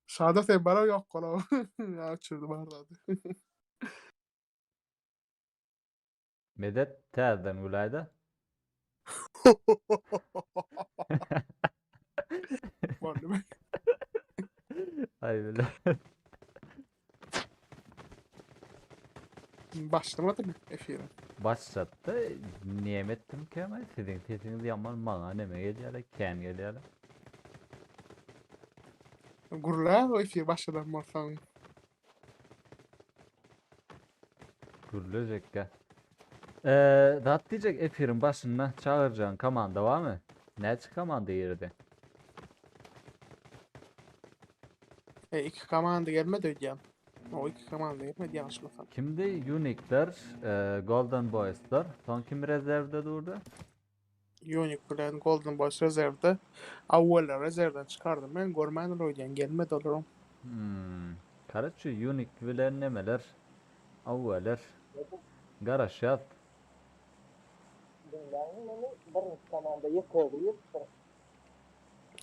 Saadet bara yok kola. Ya çürdü bardadı. Medet terden ulayda. Var değil mi? Ay bile. Başlamadı mı efire? Başlattı. Nimettim ki ama sizin sesiniz yaman bana neme geliyor, ken geliyor. Gurla o efire başladan morsan. Gürleyecek ya. Dat diyecek efirin başına çağıracağın komanda var mı? Ne komanda yerde? İki komanda gelmedi ödeyem. O iki komanda gelmedi yanlışlıkla. Kimdi? Unique'ler, Golden Boys'lar. Son kim rezervde durdu? Unique bilen Golden Boys rezervde. Avvela rezervden çıkardım. Ben görmedim ödeyen gelmedi olurum. Karaçı Unique bilen nemeler? Avveler. Garaşat.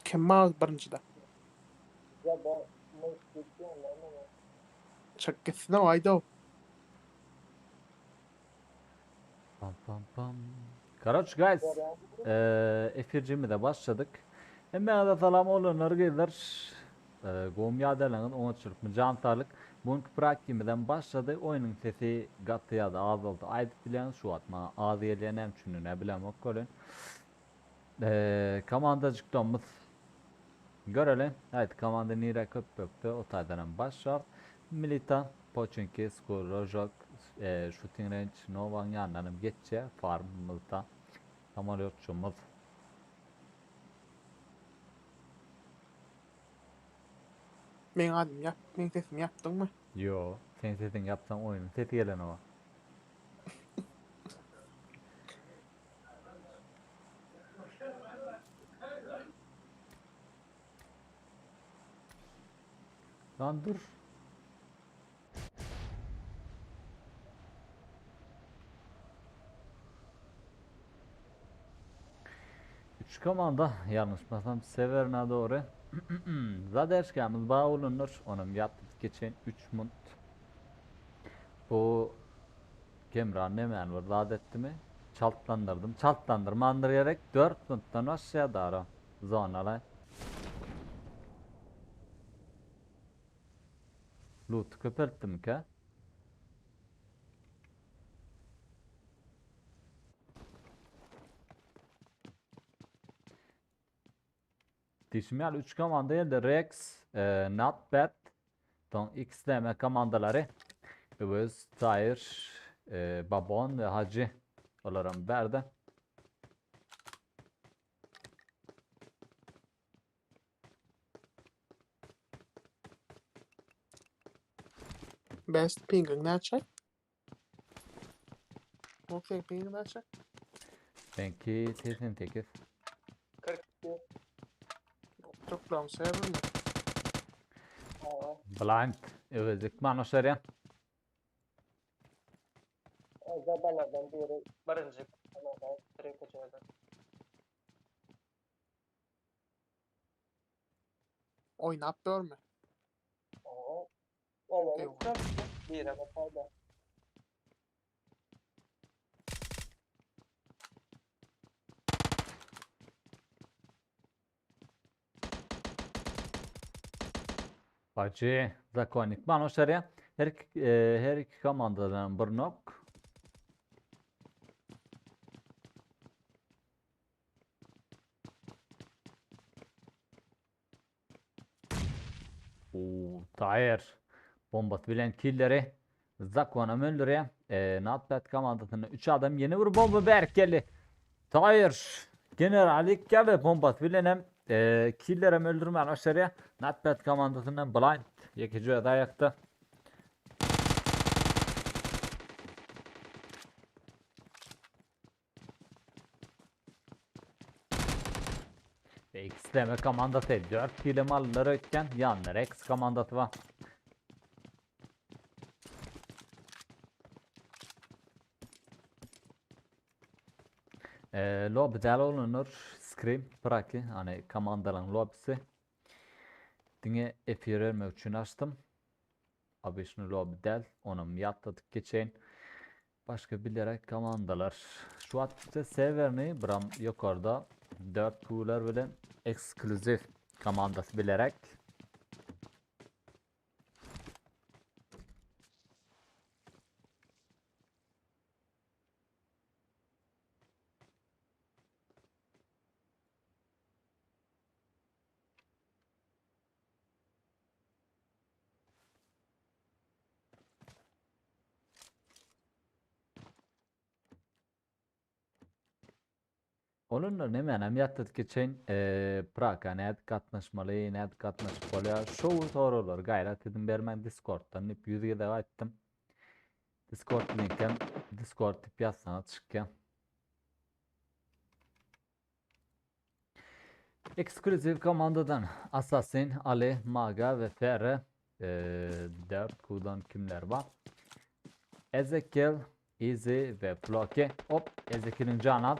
Kim mağaz birincide? Çak gitsin o ayda o. Pam pam pam. Karaç guys. Efircimi de başladık. Hemen de salam olanlar gelir. Gomyadelanın ona çırpma cantarlık. Bunun praktimiden başladı. Oyunun sesi gatıya da az oldu. Aydı bilen şu atma. Az yeleyen hem çünü ne bilem o kolun. Komandacıklarımız görelim. Evet komanda nire köp yoktu. O taydan başlar. Militan, Pochinki, Skor, Rojok, Shooting Range, Novan yanlarım geççe farmımızda. Samolyotçumuz. Ben adım yap. Ben sesimi yaptın mı? Yo, sen sesin yapsan oyunun sesi gelen o. Lan dur. Üç komanda yanlışmasam Severna doğru. Zaderşkamız bağ olunur. Onun yaptık geçen 3 mont. Bu Kemran ne men var adetti mi? Çaltlandırdım. Çaltlandırmandırarak 4 monttan aşağı doğru. Zonalay. Loot köpelttim ki. Dişmel 3 komanda elde Rex, Not Bad, ton XDM komandaları. Övüz, Tahir, Babon ve Hacı olarak verdi. Best pingin ne açak? Okey pingin ne açak? Benki 88. Çok lan server mi? Blind, övüzük manuşları. Zabalardan biri barıncık ama direkt kaçırdı. Oynap görme. Oo. Öyle Eyvah. çok bir ama fayda. Hacı, Zakonik manuşları. Her iki komandadan bir nok. Tahir. Bombat bilen killeri. Zakona müldürüyor. Not Bad komandasının 3 adam yeni bir bomba berkeli. Tahir. Generalik geldi bombat bilenem. Killer'e öldürme aşağıya. Not Bad komandasından blind. Yekici dayakta. Ve XDM komandası 4 kilo malları ökken yanları X komandası var. Lobby del olunur. Scream. Praki. Hani komandaların lobisi. Dine efir vermek için açtım. Abişini lobby del. Onu yattı geçeyin. Başka bilerek komandalar. Şu atışta severini bram yukarıda 4 tuğlar bilen ekskluzif komandası bilerek. Onunla ne menem yattı geçeyin Praka ne katlaşmalı ne katlaşmalı şovu sorular gayret edin bermen Discord'dan hep yüzüge devam ettim. Discord linken Discord tip yazsana çıkken. Ekskluzif komandadan Assassin, Ali, Maga ve Ferre 4 kudan kimler var? Ezekiel, Easy ve Floki. Hop Ezekiel'in canı al.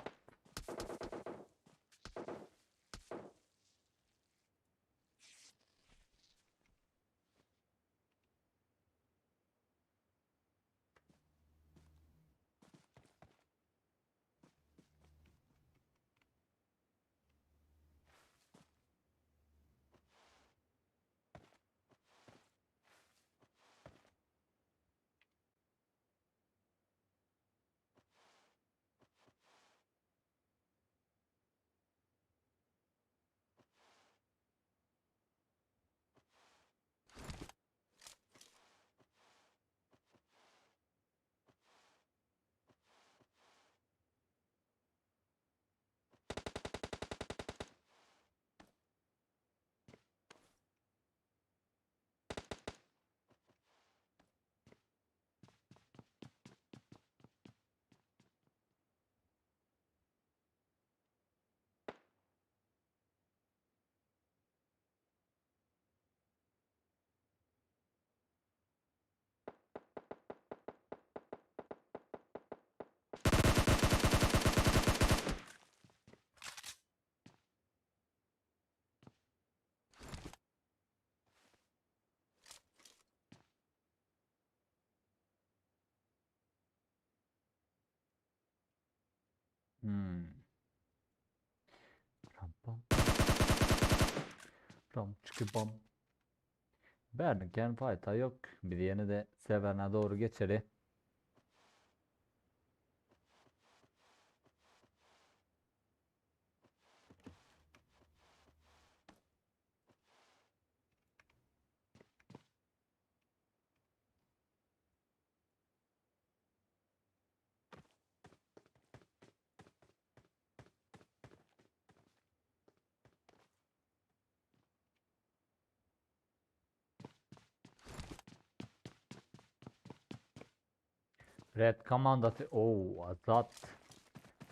Ram pam. Ram çıkı bam. Berniken fayda yok. Bir yeni de Severn'e doğru geçeri. Red komandası. Oo azat.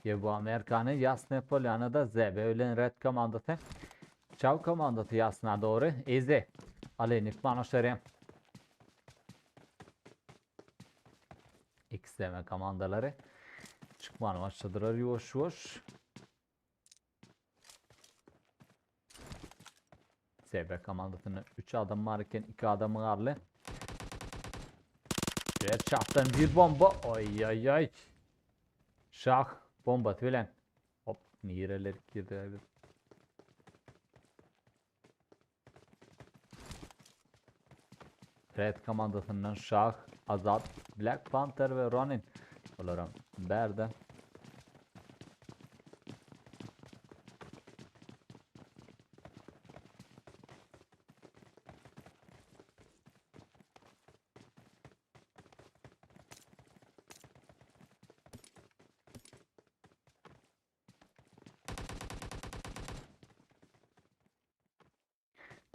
Ya bu Amerikanı Yasne Polyana'da Zebe ölen Red komandası. Çav komandası Yasna doğru. Ezi. Alenik manaşları. XM komandaları. Çıkmanı başladılar yavaş yavaş. Zebe komandasının 3 adam varken 2 adamı varlı. Red Şah'tan bir bomba. Ay ay ay. Şah bomba tülen. Hop nireler girdi abi. Red komandasından Şah, Azat, Black Panther ve Ronin olarak berdi.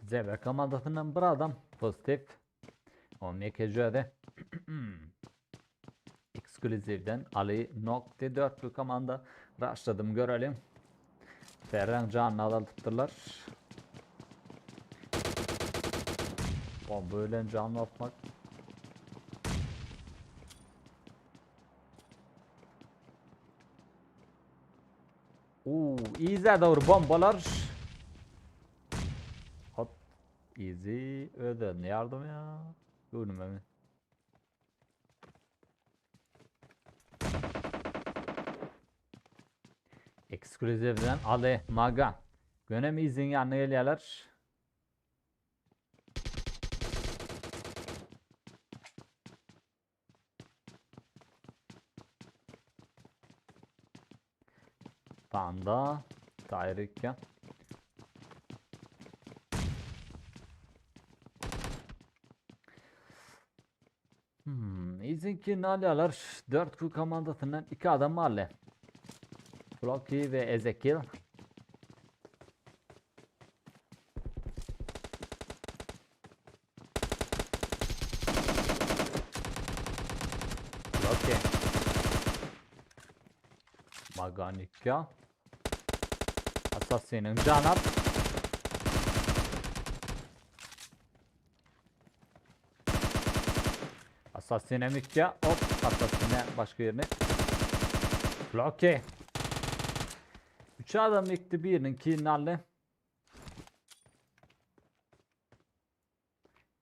Zebe komandasından bir adam pozitif. O mekecede ekskluzivden Ali Nokta 4 komanda rushladım görelim. Ferran canını azalttılar. O böyle canlı atmak. İyice doğru bombalar. Hop. Easy öldü. Ne yardım ya? Gördüm emin. Ekskluzivden Ali Maga. Gönem izin yanına geliyorlar. Panda. Tayrikya. İzinki alıyorlar. 4 Q komandasından 2 adam mahalle. Floki ve Ezekiel. Floki. Maganika. Assassin'in canap. Assassin'e mikya. Hop. Assassin'e başka yerine. Floki. 3 adam yıktı birinin kinalli.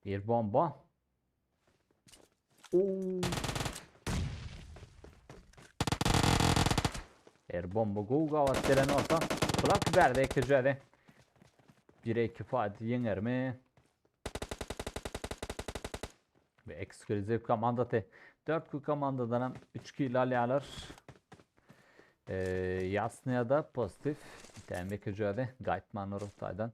Bir bomba. Oo. Bir bomba Guga var gelen olsa. Flak verdi ekicedi. 1'e 2 Fatih yener mi? Ve ekskluzif komandate. 4 komandadan 3 kill alıyorlar. Yasnaya da pozitif. Demek ekicedi. Gaitman Ortay'dan.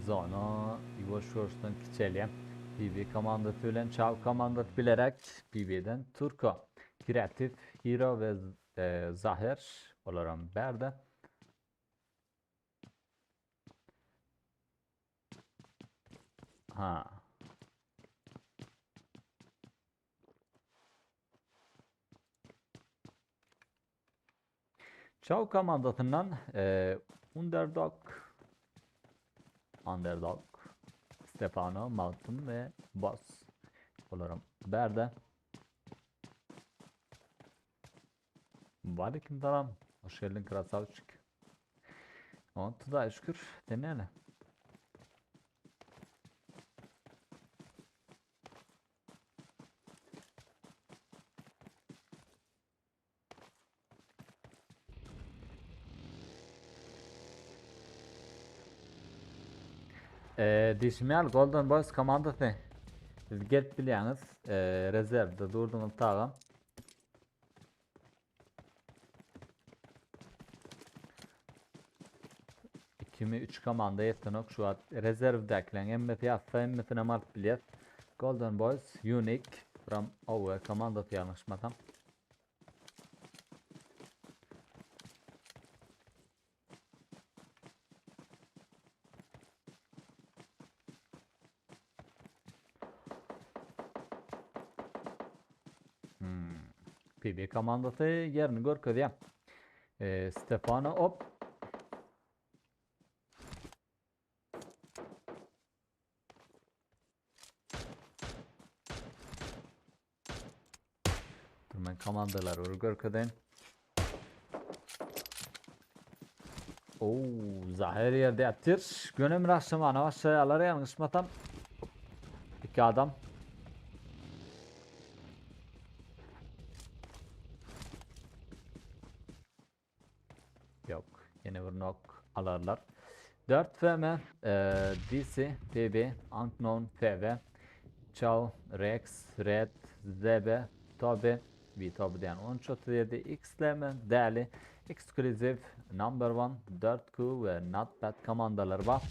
Zona Ivoşors'tan Kiçelye. BB komandat ölen Çav komandat bilerek BB'den Turko. Kreatif Hero ve Zahir olarak berde. Ha. Çav komandatından Underdog Stefano, Malcolm ve Boss olarak berde. Aleyküm selam. Hoş geldin krasavçık. Ontu da şükür. Deneyelim. Dişmeyal Golden Boys komandası. Siz get biliyorsunuz. Rezervde durduğunuz tağım. Kimi 3 komanda yetenok şu an rezervdekilerin emme piyasa emme sinemat bilet. Golden Boys Unique from our komandası yanlışmasam. PB komandası yerini görkedi ya. Stefano hop. Durmayın komandalar görkeden. Zahir yerde yatır. Gönüm rastlama aşağıyalara yanlışmadan. İki adam. Yok. Yine bir nok alırlar. 4 FM, DC, PB, Unknown, FV, Chow, Rex, Red, ZB, Toby, V diyen 1337, XLM, değerli, Exclusive, Number 1, 4Q ve Notepad komandaları var.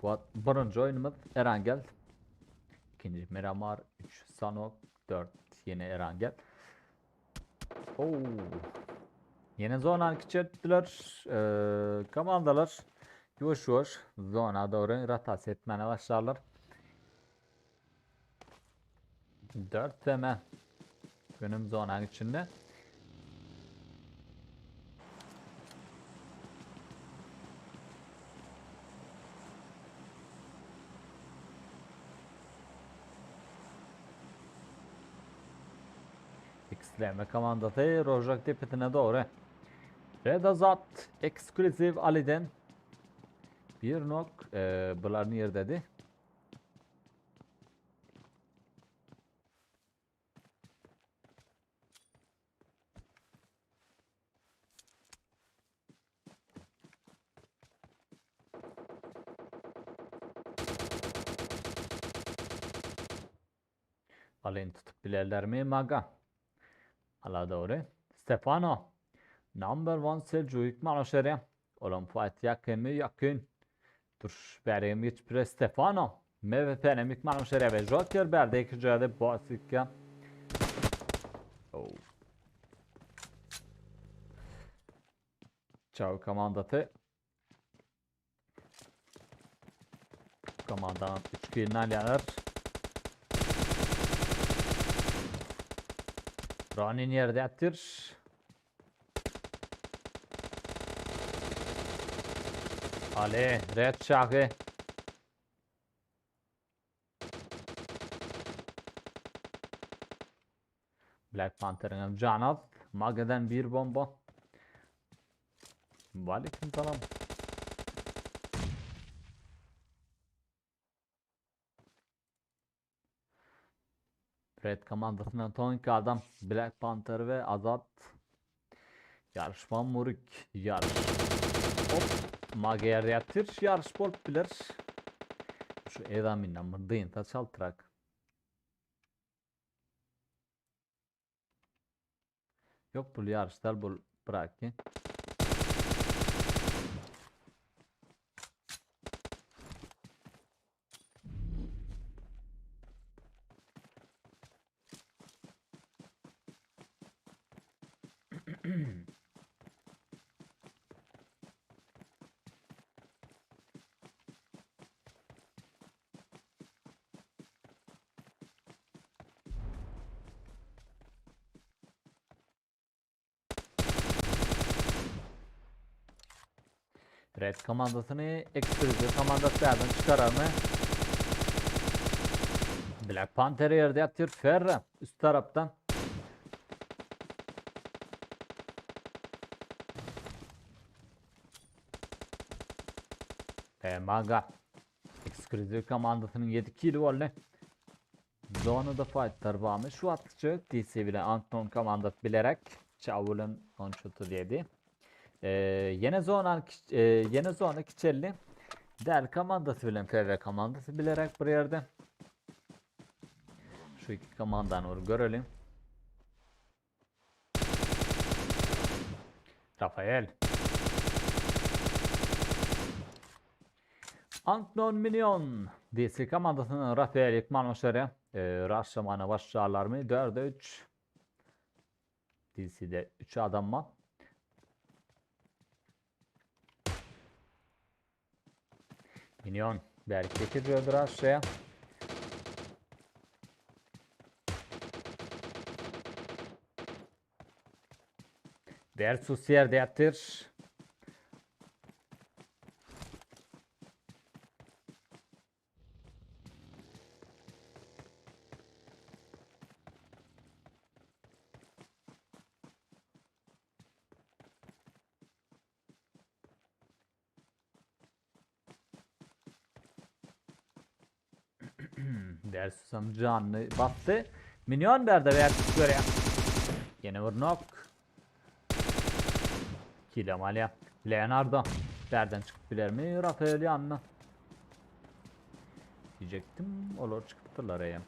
Bu birinci oyunumuz Erangel. İkinci Miramar, 3 Sanok, 4 yine Erangel. Yine zona küçülttüler. Komandalar yavaş yavaş zona doğru rotasyon etmeye başlarlar. 4 FM günüm zona içinde. X'leme komandası Rojak tepetine doğru. Red Azat Exclusive Ali'den bir nok buların yerdedir. Ali'ni tutup bilerler mi? Maga. Ala doğru. Stefano. Number 1 Selçuk Manoşeri. Oğlum fight yakın mı? Yakın. Dur. Berim hiç bir Stefano. MVP'nin Manoşeri ve Joker berde ikinci adı Basika. Ciao komandası. Komandan 3 kill'den yanar. Ronin yerde yatır. Ali Red Şahı. Black Panther'ın canaz. Maga'dan bir bomba. Aleyküm selam. Red komandasından tonki adam. Black Panther ve Azat. Yarışman Murik. Yarış. Hop. Maga yerde yatır. Yarış bol bilir. Şu edaminle mırdayın ta çaltırak. Yok bu yarışlar bu bırak ki. Red komandasını Exclusive komandasından çıkarar mı? Black Panther yerde yatır. Ferre üst taraftan. Maga. Exclusive komandasının 7 kili var. Zonu da fightlar varmış. Şu atlıcı DC bile Anton komandası bilerek Çavul'un 1337. Yine zona kiçelli. Del komandası bilen PV komandası bilerek bir yerde. Şu iki komandanı görelim. Rafael. Unknown Minion. DC komandasının Rafael İkmanoşları raşlamana başlarlar mı? 4'e 3. DC'de 3 adam var. Minion. Belki getiriyordur aşağıya. Versus yerde yatır. Dersusam canlı bastı. Minyon berde verdik göre. Yine vurnok. Kilamalya. Leonardo. Berden çıkıp bilir mi? Rafael yanına. Diyecektim. Olur çıktılar ya.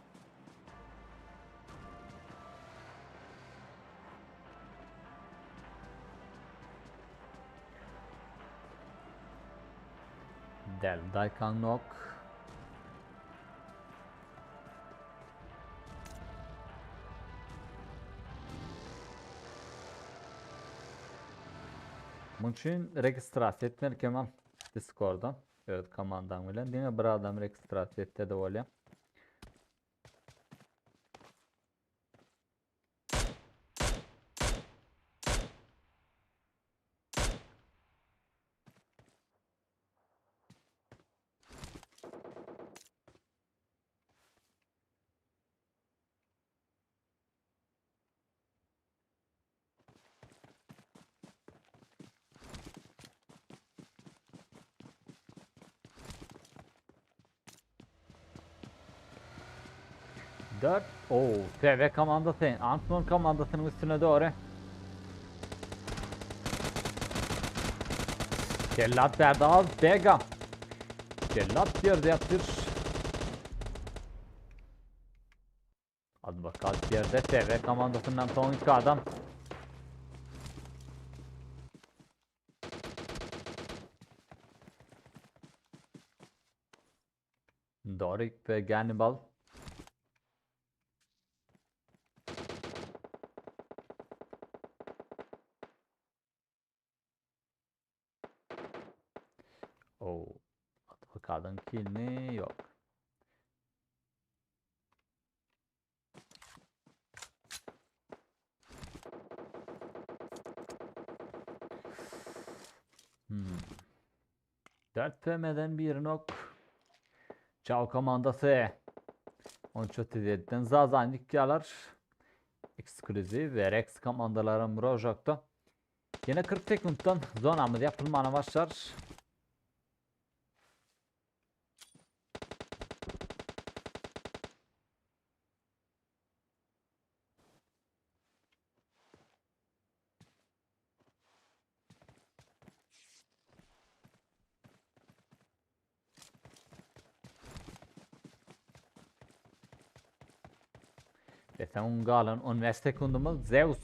Del Daikan nok. Bunun için registrasyon etmeli Kemal Discord'dan. Evet komandan bilen. Dine bir adam registrasyon etti de öyle. Dört. Oo, TV komandası. Antman komandasının üstüne doğru. Cellat Berdal Begam. Cellat yerde yaptır. Hadi bakalım yerde TV komandasından son iki adam. Dorik ve Gannibal. Oo. Hadi bakalım kill mi? Yok. Hmm. 4 PM'den bir nok. Çav komandası. 13.37'den Zazanlık yalar. Ekskluziv ve Rex komandaların projokta. Yine 40 sekunddan zonamız yapılmana başlar. Desem Ungalan 15 sekundumuz Zeus.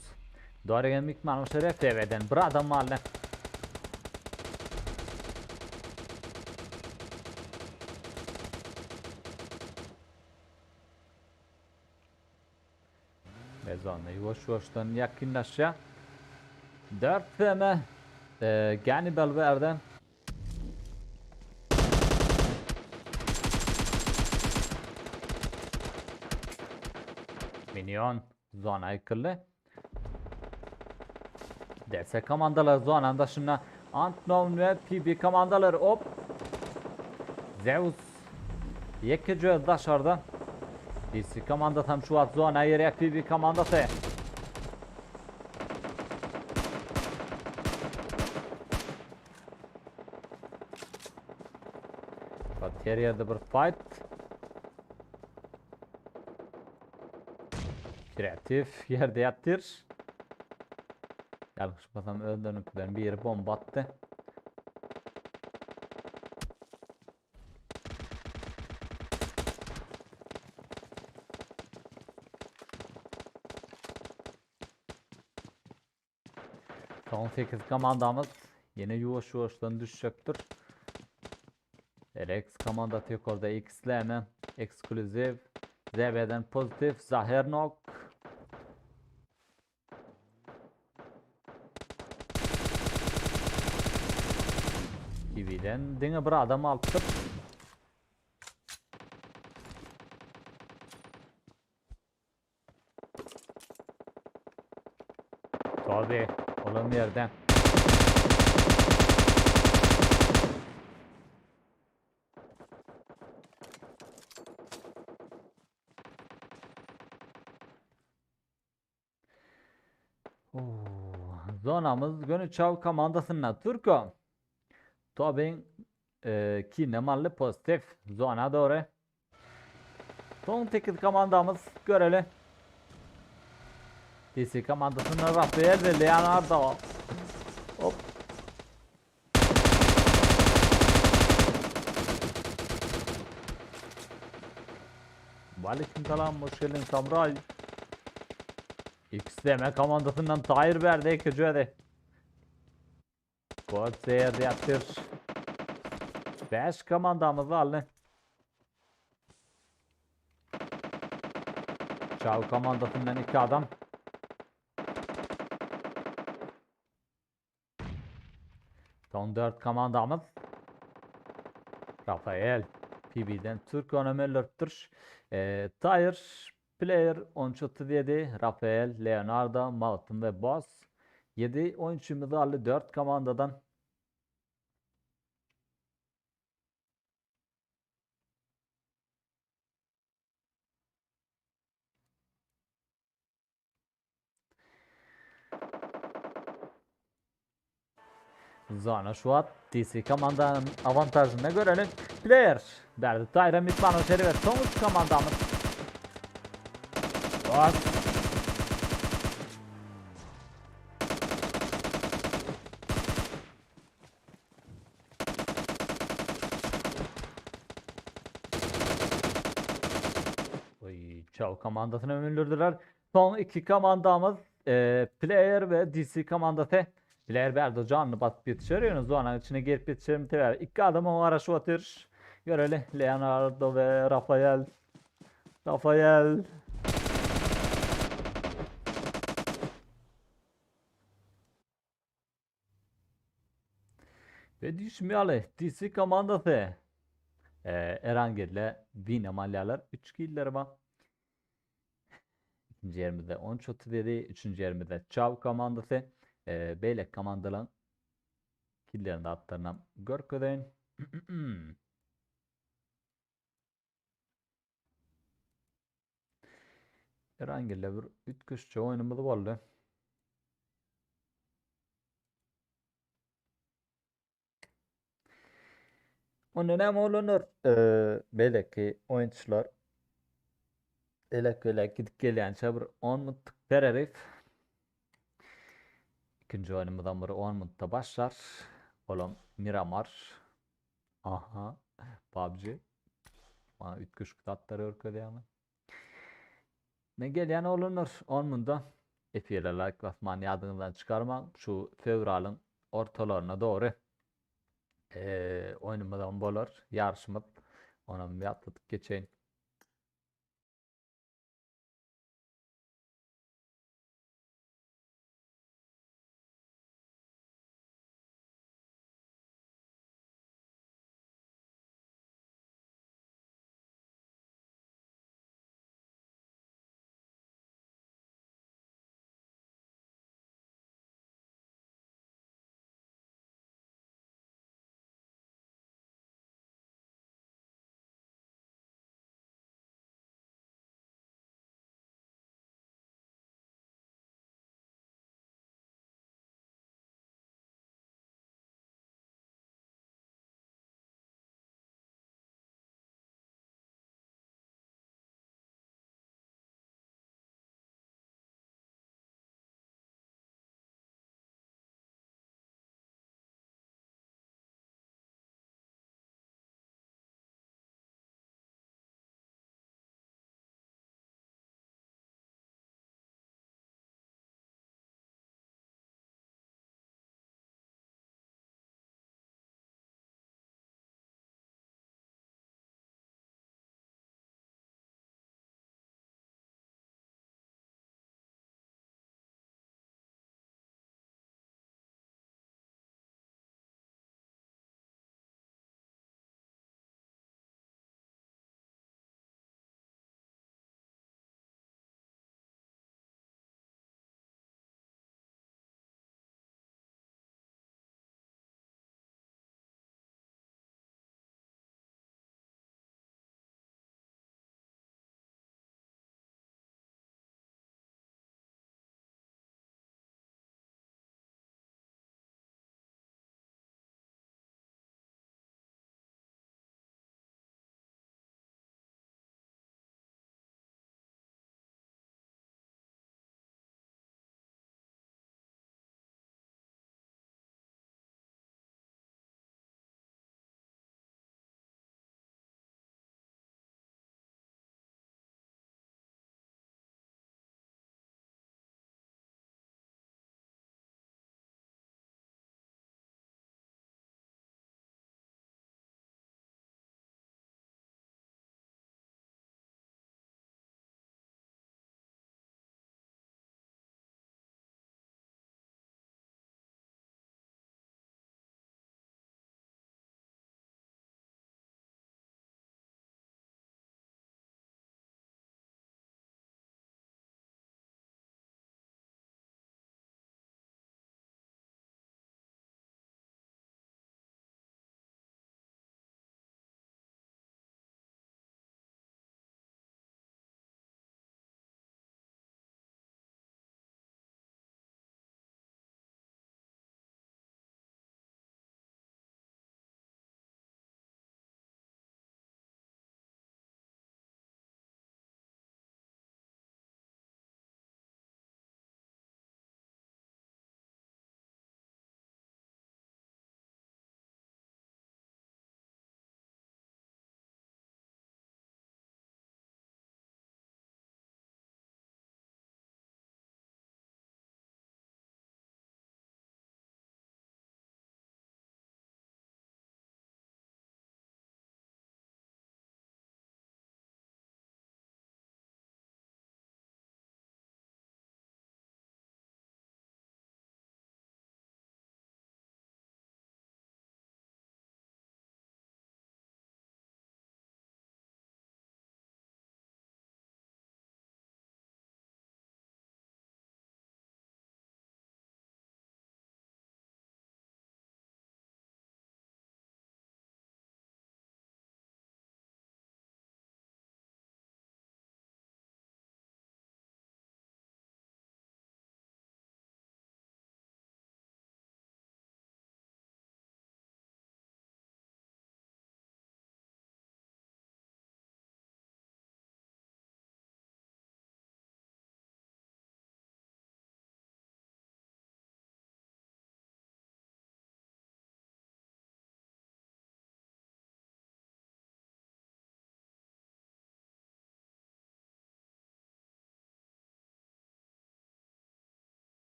Dorian Mikman'ın şeref eveden bir adam mahallen. Ve sonra yavaş yavaştan yakınlaşa. 4 FM Gannibal verden. Minyon zona yıkıldı. DS komandaları zonanda şuna Antnon ve PB komandaları hop. Zeus yekici dışarıdan. DC komanda tam şu an zona yere PB komandası. Her yerde bir fight. Kreatif yerde yattır. Yakışmasam öldürünükten bir yere bomba attı. Son 8 komandamız yine yuvaş yuvaştan düşecektir. Rex komanda tekorda X'leme, ekskluziv, ZB'den pozitif, Zahernok. TV'den dine bir adam altıp. Tabii, olan yerden. Zonamız Gönül Çav komandasına Turko. Tabii ki nemalli pozitif zona doğru. Son 8 komandamız görelim. DC komandasında Rafael ve Leonardo var. Hop. Aleykümselam, hoş geldin Samuray. XDM komandasından Tahir verdi ikinci hadi. Kod seyir yaptır. 5 komandamız var lan. Çav komandasından 2 adam. Son 4 komandamız. Rafael. PB'den Türk Önemli'dir. Tahir. Player 1337. Rafael, Leonardo, Malton ve Boss. 7 oyuncumuz aldı 4 komandadan. Zana şu an DC komandanın avantajına görelim. Player derdi Tahir'e Mitman Oşeri ve sonuç komandamız. Boss. Çoğu komandasını öldürdüler. Son 2 komandamız Player ve DC komandası. Player berdo canlı basıp yetişiyorsunuz. O an içine girip yetişirim tever. 2 adam o ara şu atır. Görelim Leonardo ve Rafael. Rafael. Ve düşmeyeli DC komandası. Erangel Vina malyalar 3 killer var. İkinci yerimizde 1337, üçüncü yerimizde Çav komandası, Beylek komandalan killerin de atlarına görködeyin. Erangel bir 3 kuşçu oyunumuz oldu. Onun ne olunur? Beylek ki oyuncular elek gidip gelen çabır 10 mutlu terörif. İkinci oyunumuzdan biri 10 mutlu başlar. Oğlum Miramar. Aha. PUBG. Bana 3 kuş atları örködeyin. Ne gelen olunur 10 munda. Efiyeler klasman yadınızdan çıkarma. Şu fevralın ortalarına doğru oyunumuzdan bolur. Yarışımız. Ona bir atladık geçeyim.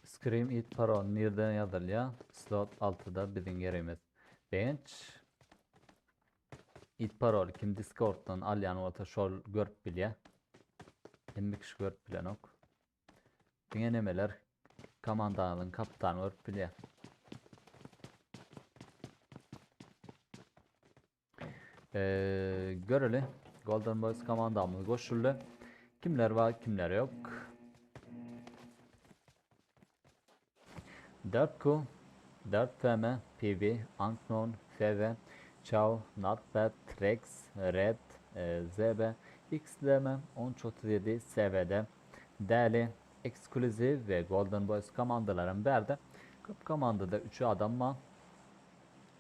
Scream it parol nereden yazılıyor? Slot 6'da bizim yerimiz. Bench it parol kim Discord'dan alyan olsa şol görüp bilye. Hem bir kişi görüp bilen ok. Denemeler komandanın kaptanı görüp bilye. Göreli Golden Boys komandamız koşuldu. Kimler var kimler yok. 4Q, 4FM, PB, Unknown, FV, Chow, Notepad, Rex, Red, ZB, XLM, 1337, SVD, Deli, Exclusive ve Golden Boys komandaların berdi. Kıp komandada 3'ü adam var.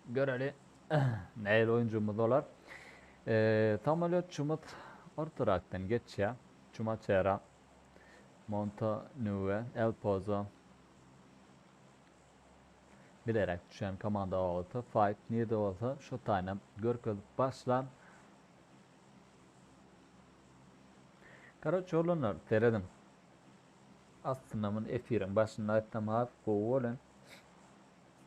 Göreli neyle oyuncumuz olar. Tamalot Çumut ortaraktan geçiyor. Çumaçera, Monta Nue, El Pozo bilerek düşen komanda oldu. Fight nerede olsa şu tane görkölüp başlar. Karaç olunur deredim. Aslında bunun efirin başında ettim abi bu olun.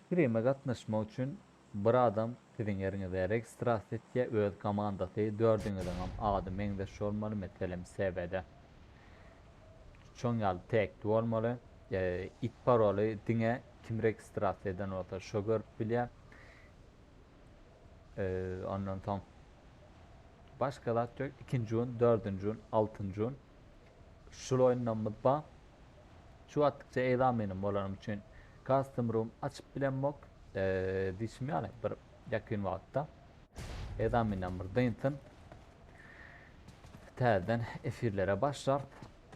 Kirime katlaşma için bir adam sizin yerinize registrasyon öz komandası dördünüzden adı mengdeş olmalı metelem sevede. Çoğungal tek olmalı. İt parolu dine kim registrasyon eden olsa şu görüp bilye. Ondan tam. Başkalar yok. 2. un, 4. un, 6. un. Şu oyundan ba. Şu attıkça eylem benim olanım için custom room açıp bilen mok. Dişim yani bir yakın vakta. Eylem benim buradayım. Telden efirlere başlar.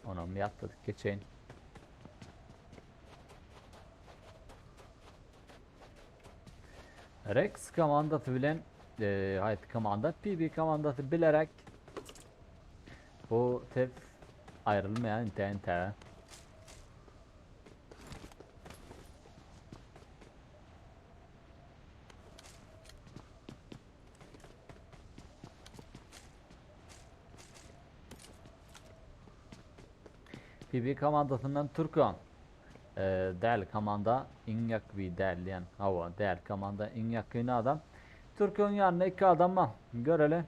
Onu yaptık geçeyim. Rex komandası bilen hayat komanda PB komandası bilerek bu tep ayrılmayan internet. PB komandasından Turkan değerli komanda en yakın değerleyen hava değerli komanda en yakın adam Turkan yanına 2 adam var göreli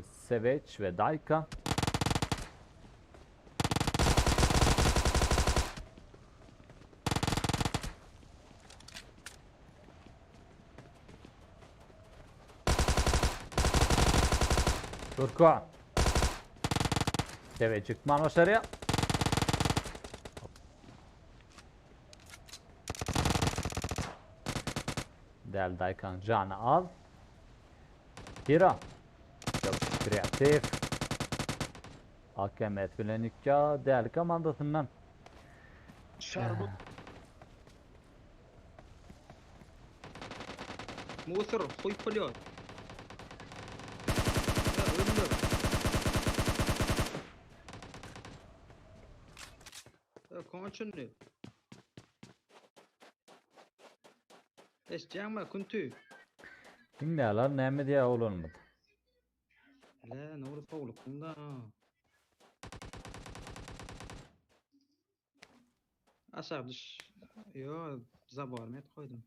Savage ve Daika. Turkan Savage çıkman başarıya. Değerli Daikan canı al. Hira. Çok kreatif. Hakemet bilen ikka değerli komandasından. Şarbut. Mosır, koy polyon. Öldür. Konçun ne? Eşeceğim kuntü. Dinleyenler ne mi diye olunmadı. La, ne olur soğuk bunda. Aşağı düş. Yo, zabar met koydum.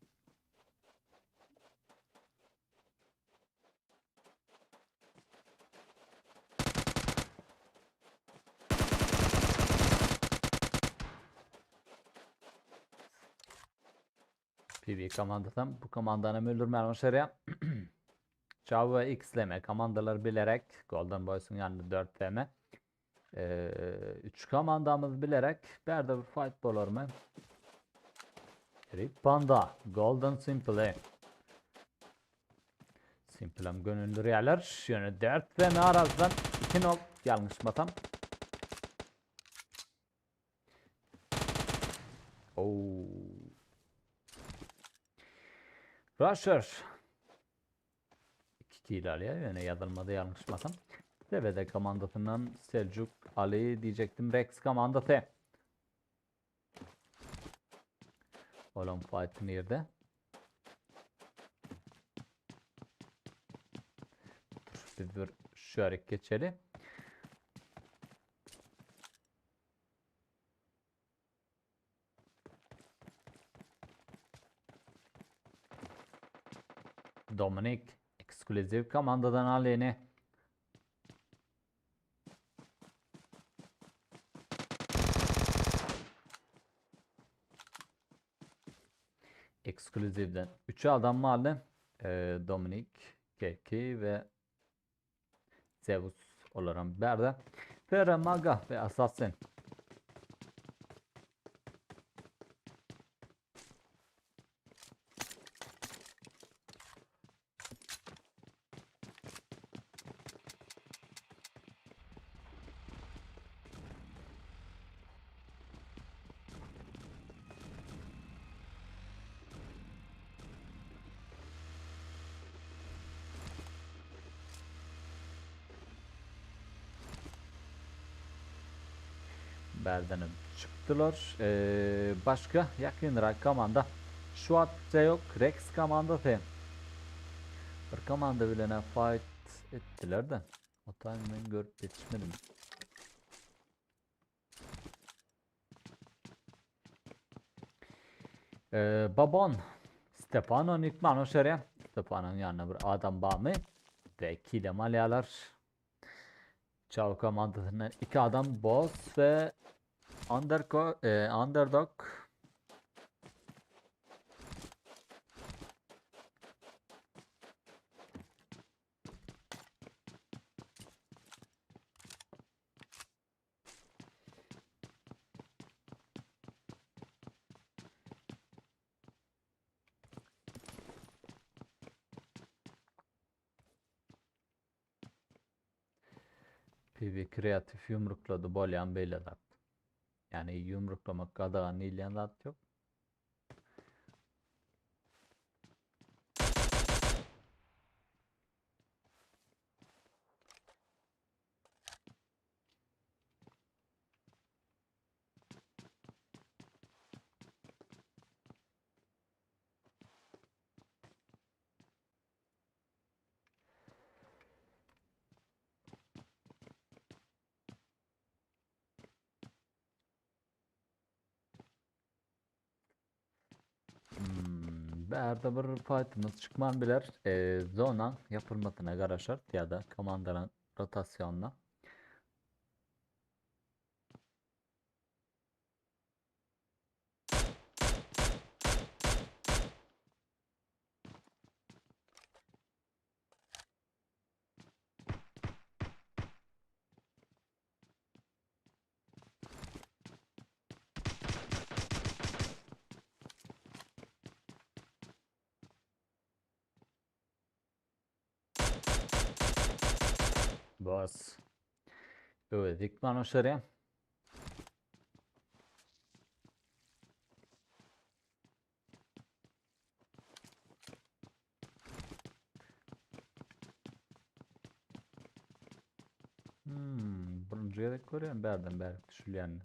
PB komandasından bu komandanı öldürmeyen başarıya. Java ve X'leme komandaları bilerek Golden Boys'un yanında 4 FM. 3 komandamız bilerek berde bir fight olur mu? Rip Panda Golden Simple. Simple'ım gönüllü yerler. Yönü 4 FM arazdan 2 nol yanlış matam. Oo. Rusher 2 ilerliyor yani yazılmada yanlış matam. DVD komandasından Selçuk Ali diyecektim. Rex komandası. Oğlum fight nerede? Dur bir şöyle geçelim. Dominik ekskluziv komandadan aleni. Ekskluzivden 3 adam aldı. Dominik, Keki ve Zeus olarak berdi. Ferre Maga ve Assassin. Berden'im çıktılar. Başka yakınrak komanda. Şu an yok. Rex komandası. Bir komanda bilene fight ettiler de. O ben görüp yetişmedim. Babon. Stefano Nikmano şeref. Stefano'nun yanına bir adam bağımı. Ve 2 de malyalar. Çav komandasından 2 adam boss ve underdog. PV kreatif yumrukladı bolyan beyler. Yani yumruklamak kadar nilen at yok. Berde bir fightımız çıkman biler. Zona yapılmasına göre şart ya da komandanın rotasyonuna. Boss. Evet, dikman o şuraya. Birinci yere koruyorum. Berden berk düşülüyen.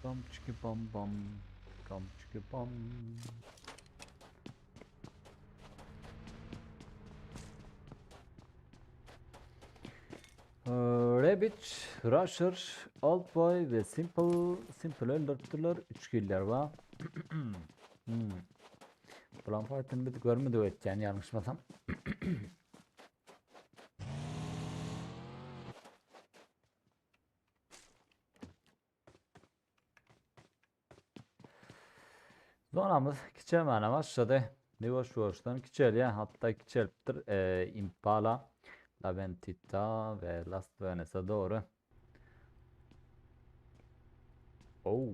Bam çıkı bam bam. Bam çıkı bam. Rabbit, Rusher, Oldboy ve Simple öldürdüler. 3 killer var. Plan fight'ını bir görmedi o etken yanlışmasam. Zonamız kiçelmene başladı. Yavaş yavaştan kiçeliyor. Hatta kiçeliptir. Impala, Laventita ve Las Vegas'a doğru. Oh.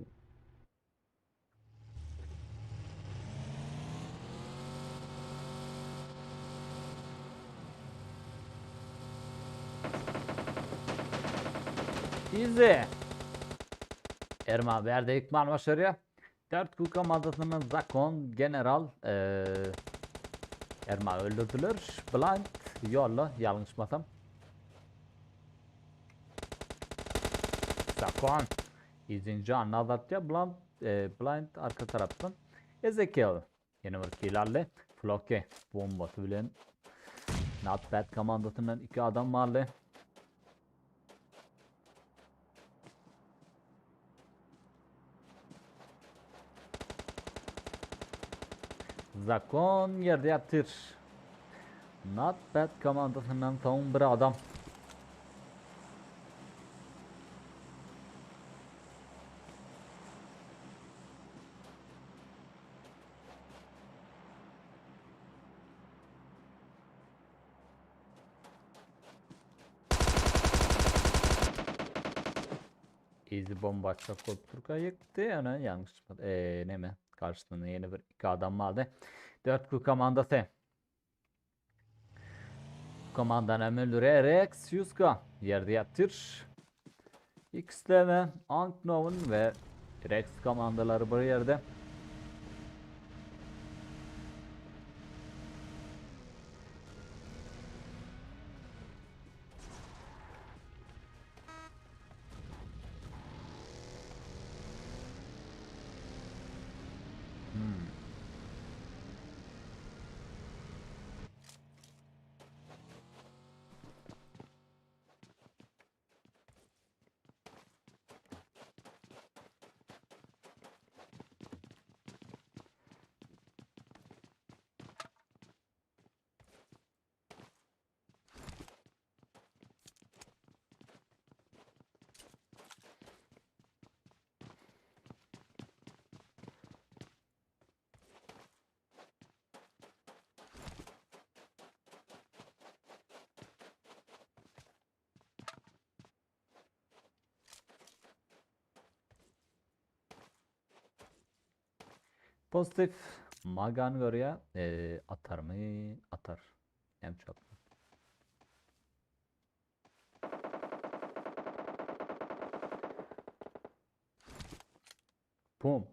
Easy. Erma Verde İkmal başarıyor. 4 kuka madasının Zakon General Erma öldürdüler. Blind yolla yanlışmasam. Zakon izinci anlatıyor. Blind arka taraftan. Ezekiel yeni bir killerle. Floke bombası bilen Not Bad komandasından 2 adam vardı. Zakon yerde yatır. Not Bad komandasından son bir adam. Easy bomba çok Turk'a yıktı. Yani yanlış ne mi? Karşısında yeni bir 2 adam vardı. 4 ku komandası. Komandan öldüre Rex Yuska yerde yatır. X'leme Unknown ve Rex komandaları bir yerde. Pozitif Magan görüyor. Atar mı? Atar. Hem çok. Pum.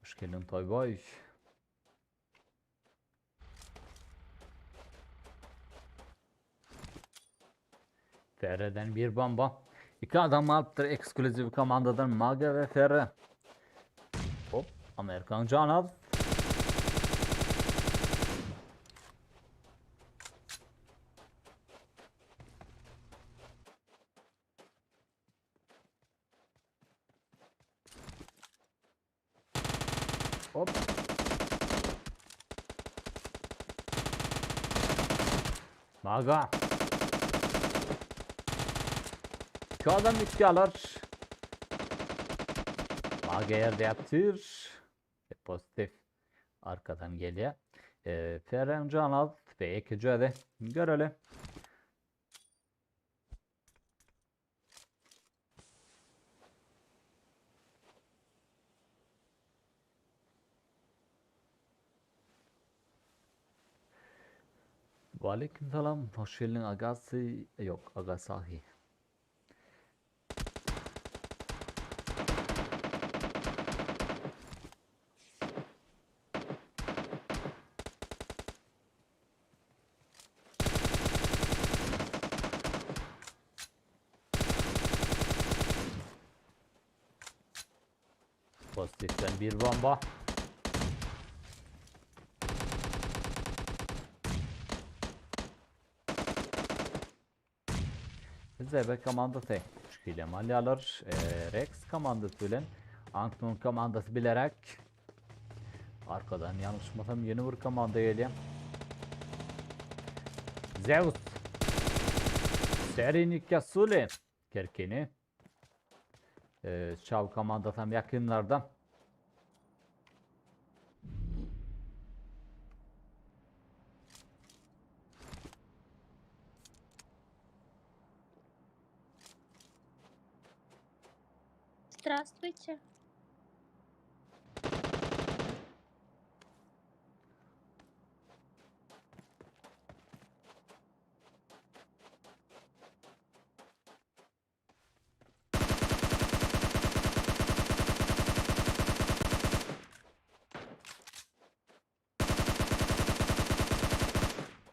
Hoş geldin Toy Boy. Ferre'den bir bomba. 2 adam alptır ekskluzif komandadan Maga ve Ferre. Hop Amerikan Canaz. Hop. Maga. Şu adam itkialar. Maga yerde yaptır. Pozitif. Arkadan geliyor. Ferren Canaz ve ikinci de görelim. Aleykümselam. Hoş geldin Agasi. Yok Agasahi. Dostikten bir bomba. Zebe komandası çıkıyla malyalar. Rex komandası ile Anknon komandası bilerek arkadan yanlışmasam yeni bir komanda geliyor. Zeus Serinik Yasuli Kerkini Şav komandası hem yakınlardan. Здравствуйте.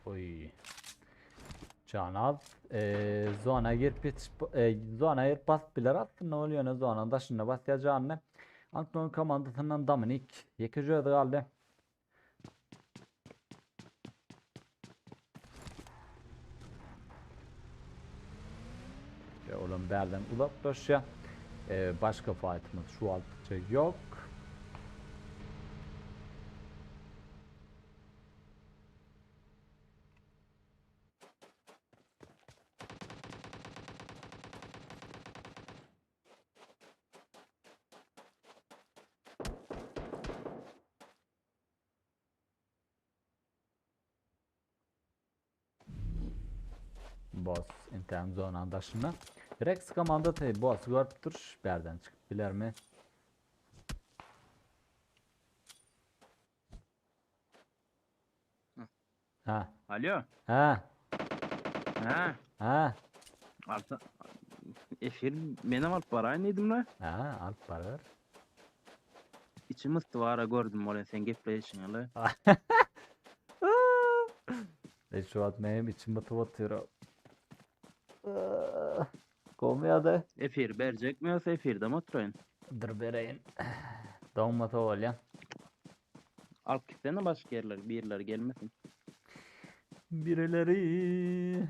Oy. Canav zona girpit zona yer pas biler aslında oluyor ne zona daşına basacağını Anknon komandasından Dominik yekeceği kaldı. Ve oğlum berden uzaklaşıyor. Başka fight'ımız şu altta yok. Boss internet zona daşına. Rex komanda tabi boss görüptür. Berden çıkıp biler mi? Ha. Alo. Ha. Ha. Ha. Arta efir menem alıp barayım la. Ha. Alp var. İçim ıstıvara gördüm ola sen gepleşin la. Şu an benim içim batıyor. Komaya da. Efir bercek mi yoksa efirde mi oturayın? Dur bereyim. Doğmata ol ya. Alıp gitsene başka yerler bir yerler gelmesin. Birileri.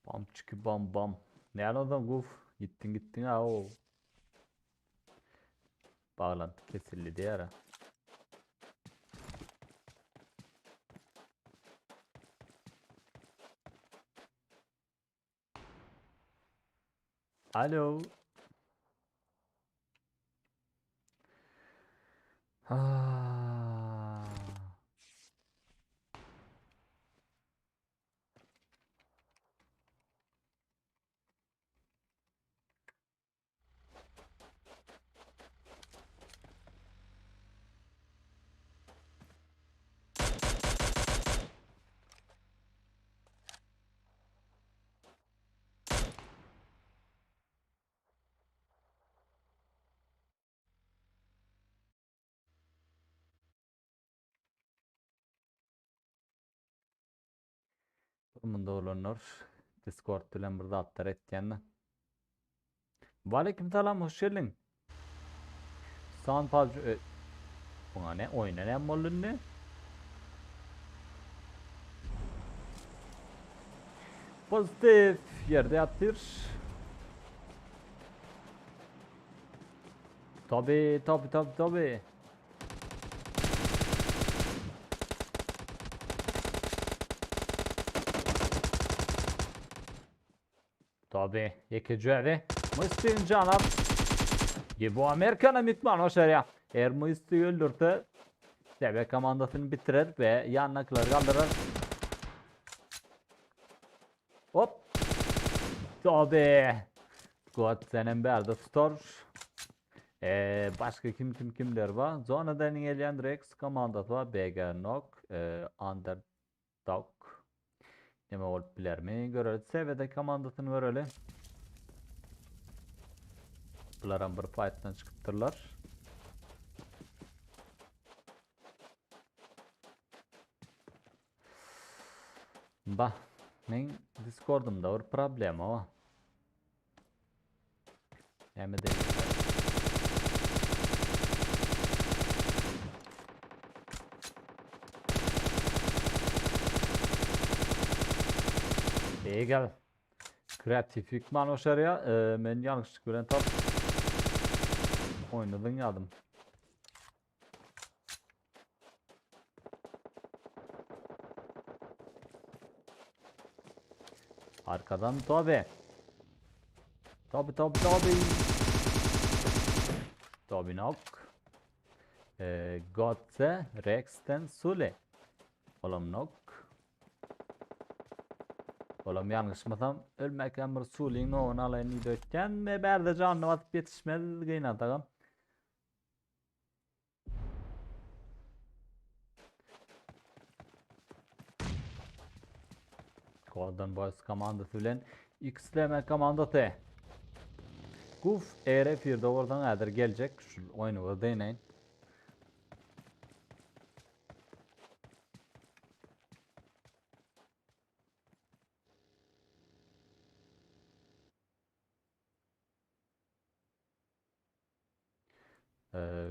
Bam çıkı bam bam. Ne anladın guf? Gittin ha o. Bağlantı kesildi diye ara. Alo. Ah. Bunda olanlar Discord bilen burada atlar etkenler. Aleyküm selam hoş geldin. Sound PUBG buna ne oynayan molun ne? Pozitif yerde yatır. Tabi. Tabi yekeceği. Mıstin canım. Bu Amerikan'a mitman o şey ya. Eğer Mıstin öldürse TB komandasını bitirir ve yanlıkları kaldırır. Hop. Tabi. God senin berde tutar. Başka kimler var? Zona'dan gelen Rex komandası var. BG Knock. Underdog. Neme olup bilir mi? Görelim. SVD komandasını görelim. Bunların bir fight'tan çıkıptırlar. Bah, men Discord'umda bir problem o. Hem de Egal. Kreatif hükman oşarıya men yanlışlık bilen tap oynadın yadım. Arkadan tabi. Tabi. Tabi nok. Gotze Rexten Sule. Oğlum nok. Oğlum yanlışmasam ölmeken bir Sule'nin oğunu alayını dökken ve berde canlı atıp yetişmez gıynadıgım. Golden Boys komandası bilen X'leme komandası. Guf ER1'de oradan eğer gelecek. Şu oyunu deneyin.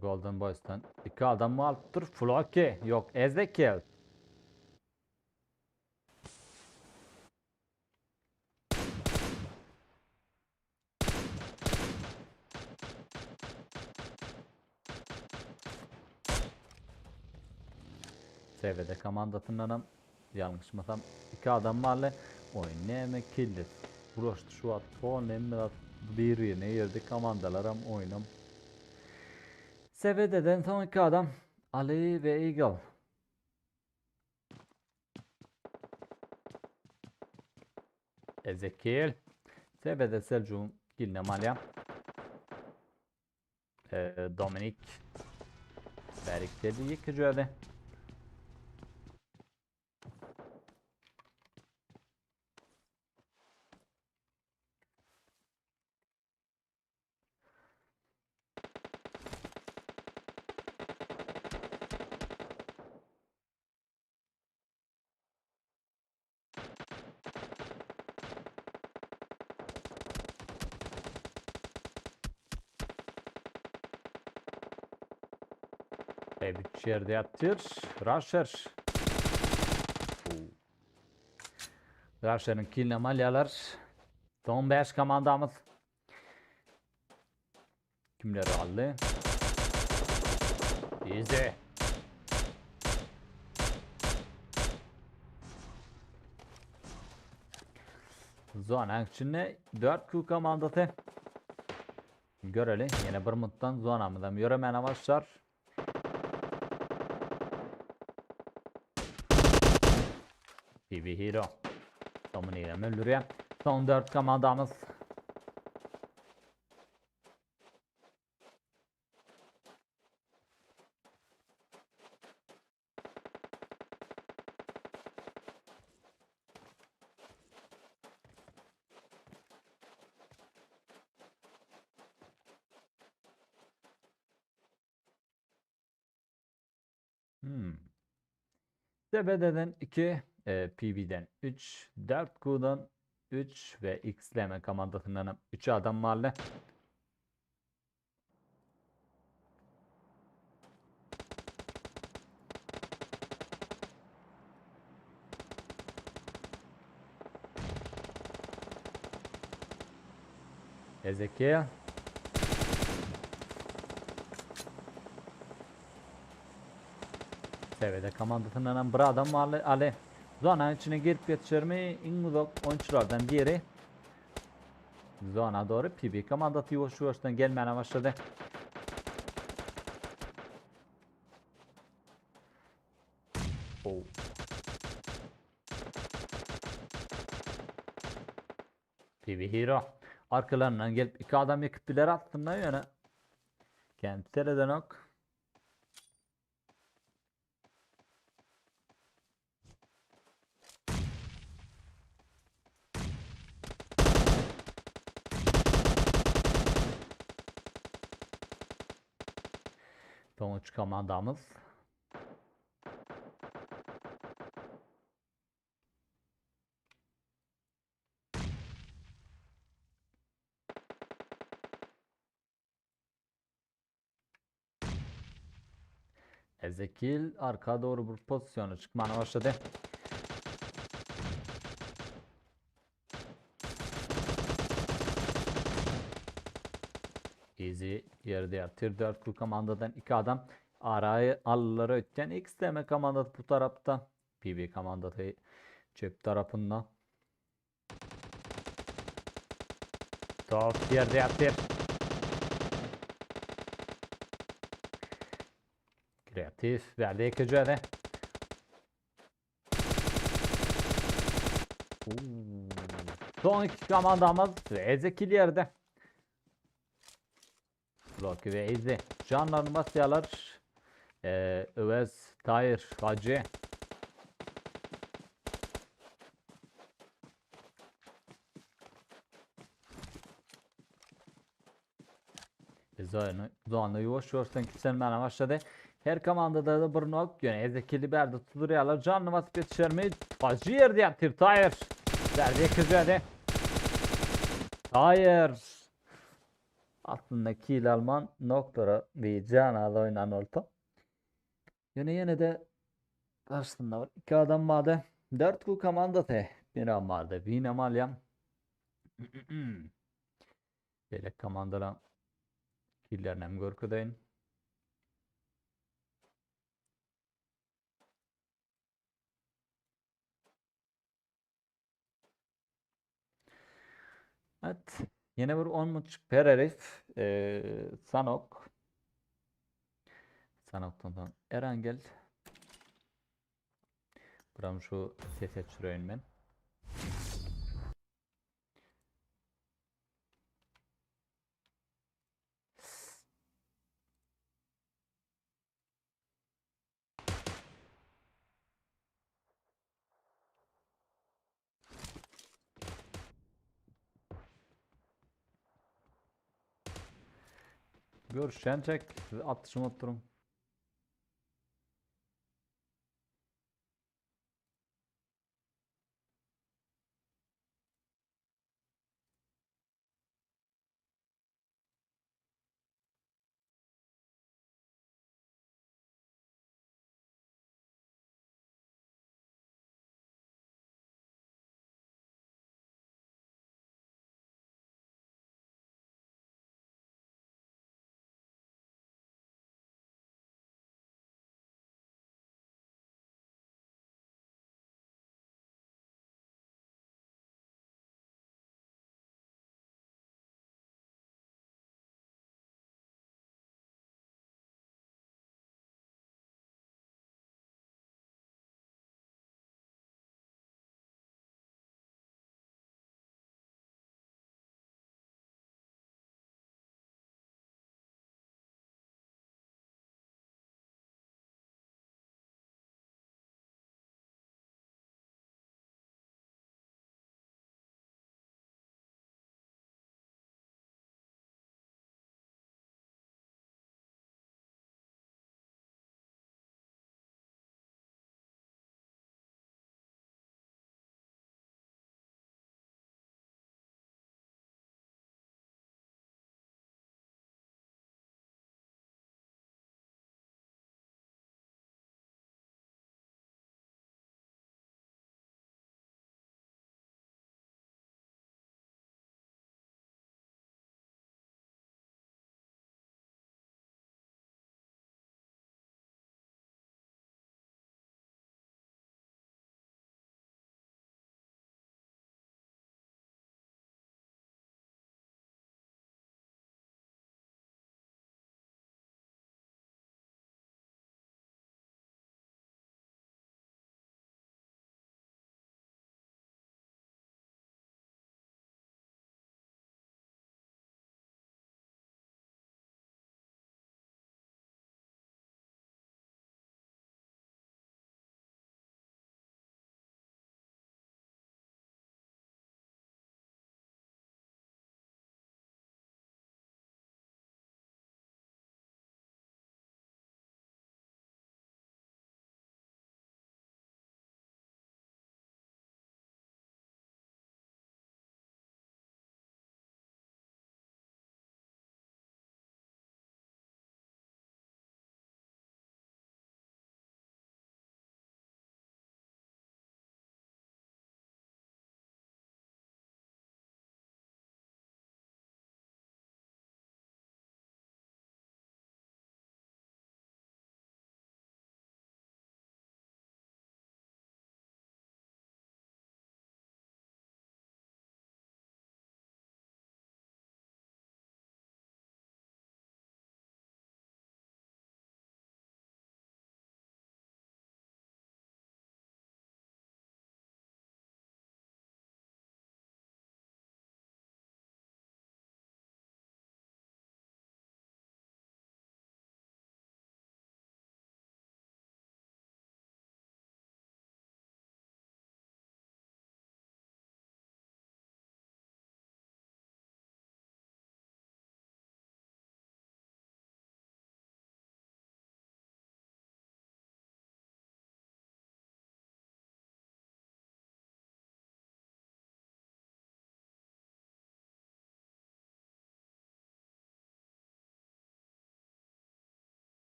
Golden Boys'tan 2 adam mı alıptır? Floki. Yok Ezekiel. Sevede komandasından yanlışmasam 2 adam varla oynayama kildir. Burası şu at son emret bir yerine yerde komandalarım oynam. Sevede'den son 2 adam Ali ve Eagle. Ezekiel. Sevede Selçuk'un Gilne Malya. Dominik. Berik dedi yıkıcı öde. Bir yerde yaptır. Rusher. Rusher'ın killine malyalar. Son 5 komandamız. Kimleri aldı? Easy. Zona'nın içinde 4 Q komandası. Görelim. Yine bir muttan Zona'mıdan yürümene başlar. BB Hero. Domine'yle öldürüyor. Son 4 komandamız. CBD'den 2, PB'den 3, 4 Q'dan 3 ve X'leme komandasından 3 adam varlı. Ezekiel. Sevede komandasından bir adam varlı. Ali. Zona'nın içine girip yetişirmi? En uzak oyunculardan biri. Zona doğru PB komandası yavaştan gelmeye başladı. PB Hero. Arkalarından gelip 2 adam yakıp biler attığından yana. Kendileri de nok. Son 3 komandamız. Ezekiel arka doğru bir pozisyonu çıkmaya başladı. Easy yerde yatır. 4 komandadan 2 adam arayı alları ötken XTM komandası bu tarafta. PB komandası cep tarafından. Top yerde yatır. Kreatif verdi köşede. Son iki komandamız Ezekiel yerde. Bloki ve Ezi. Canlarını basıyorlar. Öves, Tahir, Hacı. Zoğan'la yuvaş yuvaştan kitlenmeye başladı. Her komandada da bir nok yöne. Ezekiel'i berdi tuturuyorlar. Canlı basıp yetişirmeyi. Hacı yerde yaptır. Tahir. Verdi köşede. Tahir. Aslında kill alman noktada bir canalı oynan oldu. Yine de karşısında var. 2 adam vardı. 4 ku komandası. Bir an vardı. Bir amalyam. Böyle komandalan killerini hem görküdeyin. Evet. Yine bir 10 maç per herif. Sanok. Sanok'tan Erangel. Buram şu ses açırayım ben. Görüşecek. Atışım oturum.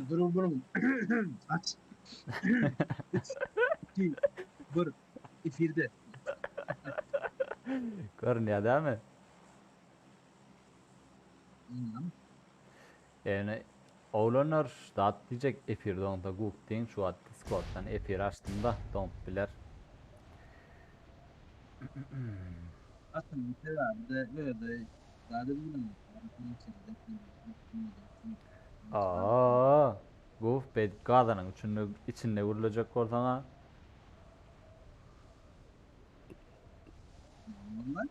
Durun. Aç. 3, 2, 1. Efirde. Görünüyor değil mi? Hmm. Yani oğlanlar da diyecek efirde onda Google'den şu an Discord'dan efir açtığımda don't bilir. Aslında herhalde öyle. Daha da bilmiyorum. Aa, Google be kadının içinde vurulacak ortama. Normal.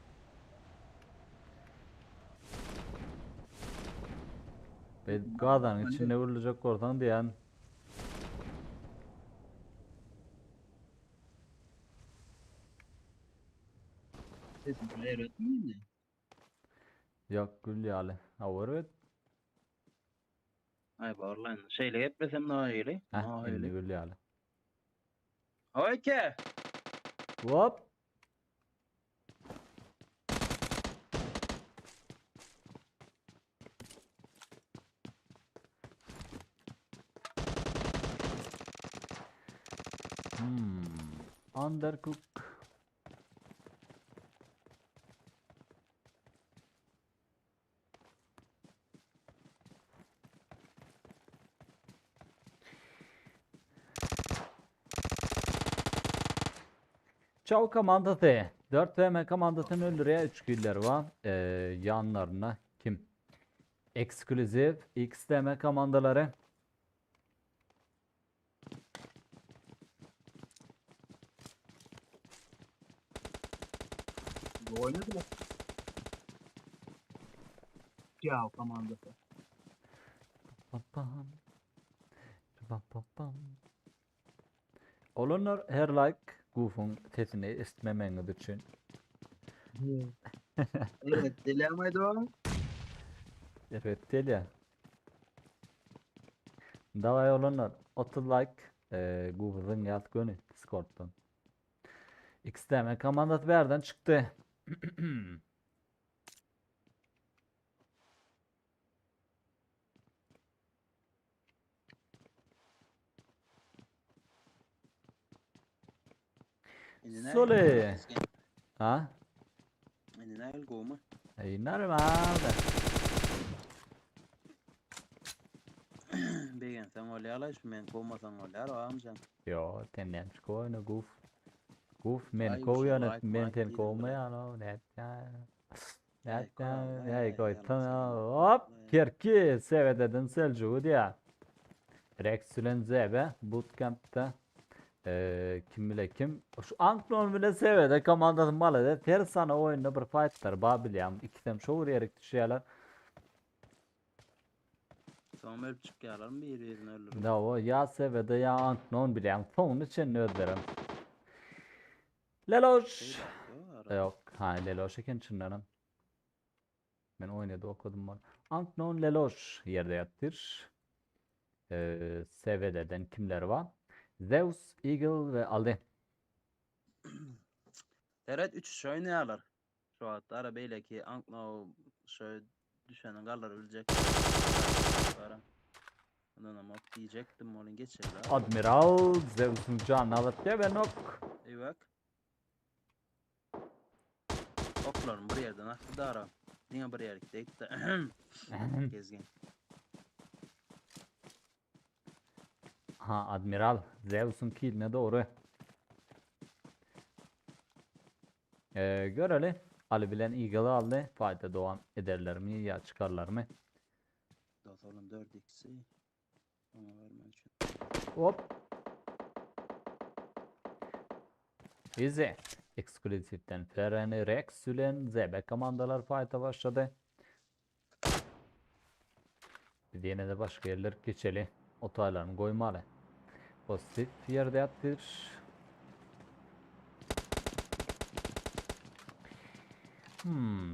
Be kadının içinde vurulacak ortam diyen. Sesim öğretmeyeyim mi? Yok gül yali. Avur et. Ay bağırlan. Şeyle yapmasam daha iyi. Heh, Daha inni iyi. gül yali. Okey. Hop. Undercook. Çoğu komandası. 4 VM komandasını öldürüyor. 3 killer var. Yanlarına kim? Exclusive XDM komandaları. Bu oynadı mı? Ya komandası. Pam pam. Pam pam pam. Olanlar her like Goof'un sesini istmemeniz için. Evet, dilemaydı o. Evet değil ya. Davay olanlar 30 like Goof'un yaz günü Discord'dan. XDM komandası bir yerden çıktı. Sole. Ha? Ini el goma. Normal. Begen sen öyle alaş men komasan öyle ara amcan. Yo, tendens koyunu Goof. Goof men Ay, koyuyor uşak, men like ten dedim koymayan o net ya. Net koy ya. Allah, Ya koy yalan tamam. söyleme. Hop. Allah. Kerki sevededin Selçuk'u diye. Rex Sülen Zebe Bootcamp'ta kim bile kim şu Anknon bile sevede komandası malede her sana oyunda bir fightlar Babilyam ikisem şovur yerik düşüyorlar. Son ölüp çıkarlar bir yerine ölür. Da o ya sevede ya Anknon bile son için öderim. Leloş. Yok, ha Leloş iken çınlarım. Ben oynadı okudum var. Anknon Leloş yerde yattır. Sevede'den kimler var? Zeus, Eagle ve Ali. Evet 3 oynayalar. Şu hatta arabayla ki Ankno şöyle düşenin kallar ölecek. Para. Ondan ama diyecektim onu geçirdi. Admiral Zeus'un canını alıp diye ve nok. İyi bak. Okların bir yerden aktı da ara. Yine bir yer gitti. Gezgin. Ha Admiral Zeus'un killine doğru. Görelim. Ali bilen Eagle'ı aldı. Fayda devam ederler mi ya çıkarlar mı? Dotalım 4x'i. Ona vermem için. Hop. Easy. Exclusive'den Ferrani, Rex, Sülen, ZB komandalar fight'a başladı. Bir yine de başka yerler geçeli. Otaylarını koymalı. Pozitif yerde yaptır.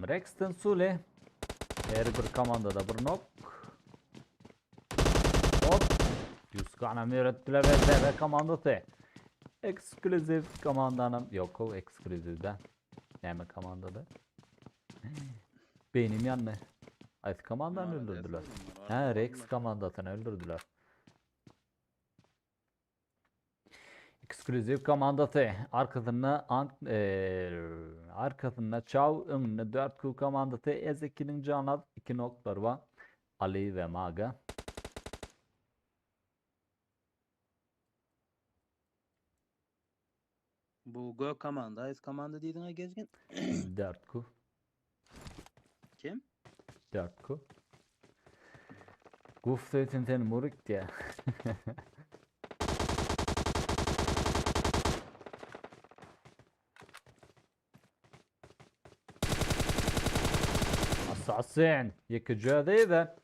Rex'ten Sule. Her bir komandada bir nok. Hop. 100 kanamı ürettiler ve ZB komandası. Exclusive komandanım. Yok o exclusive'den. Neyme komandada. Benim yanına. Ay komandanı öldürdüler. Ha Rex komandasını öldürdüler. Ekskluziv komandası. Arkasında Çav, önüne 4Q komandası. Ezekiel'in canı 2 noktalar var. Ali ve Maga. Bu Gök komanda, es komanda diýdiň gezgin. 4Q. Kim? 4Q. Guf söyletin seni murik diye. Assassin. Yekücüde ve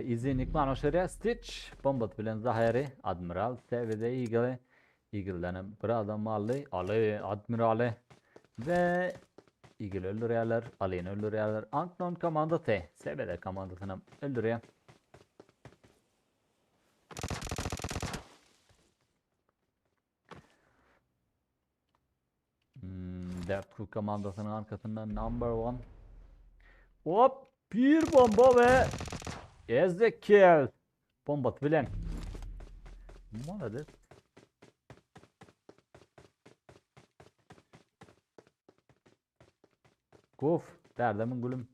izinik manoşarya Stitch. Bombat bilen Zahiri. Admiral. Sevide Eagle. Eagle'den bir adam aldı. Ali Admirali. Ve Eagle öldürüyorlar. Ali'ni öldürüyorlar. Unknown komandası. Sevide komandasını öldürüyor. Deathcook komandasının arkasından number one. Hop! Bir bomba ve Ezekiel. Bombat bilen. Maladet. Guf. Derdemin gülüm.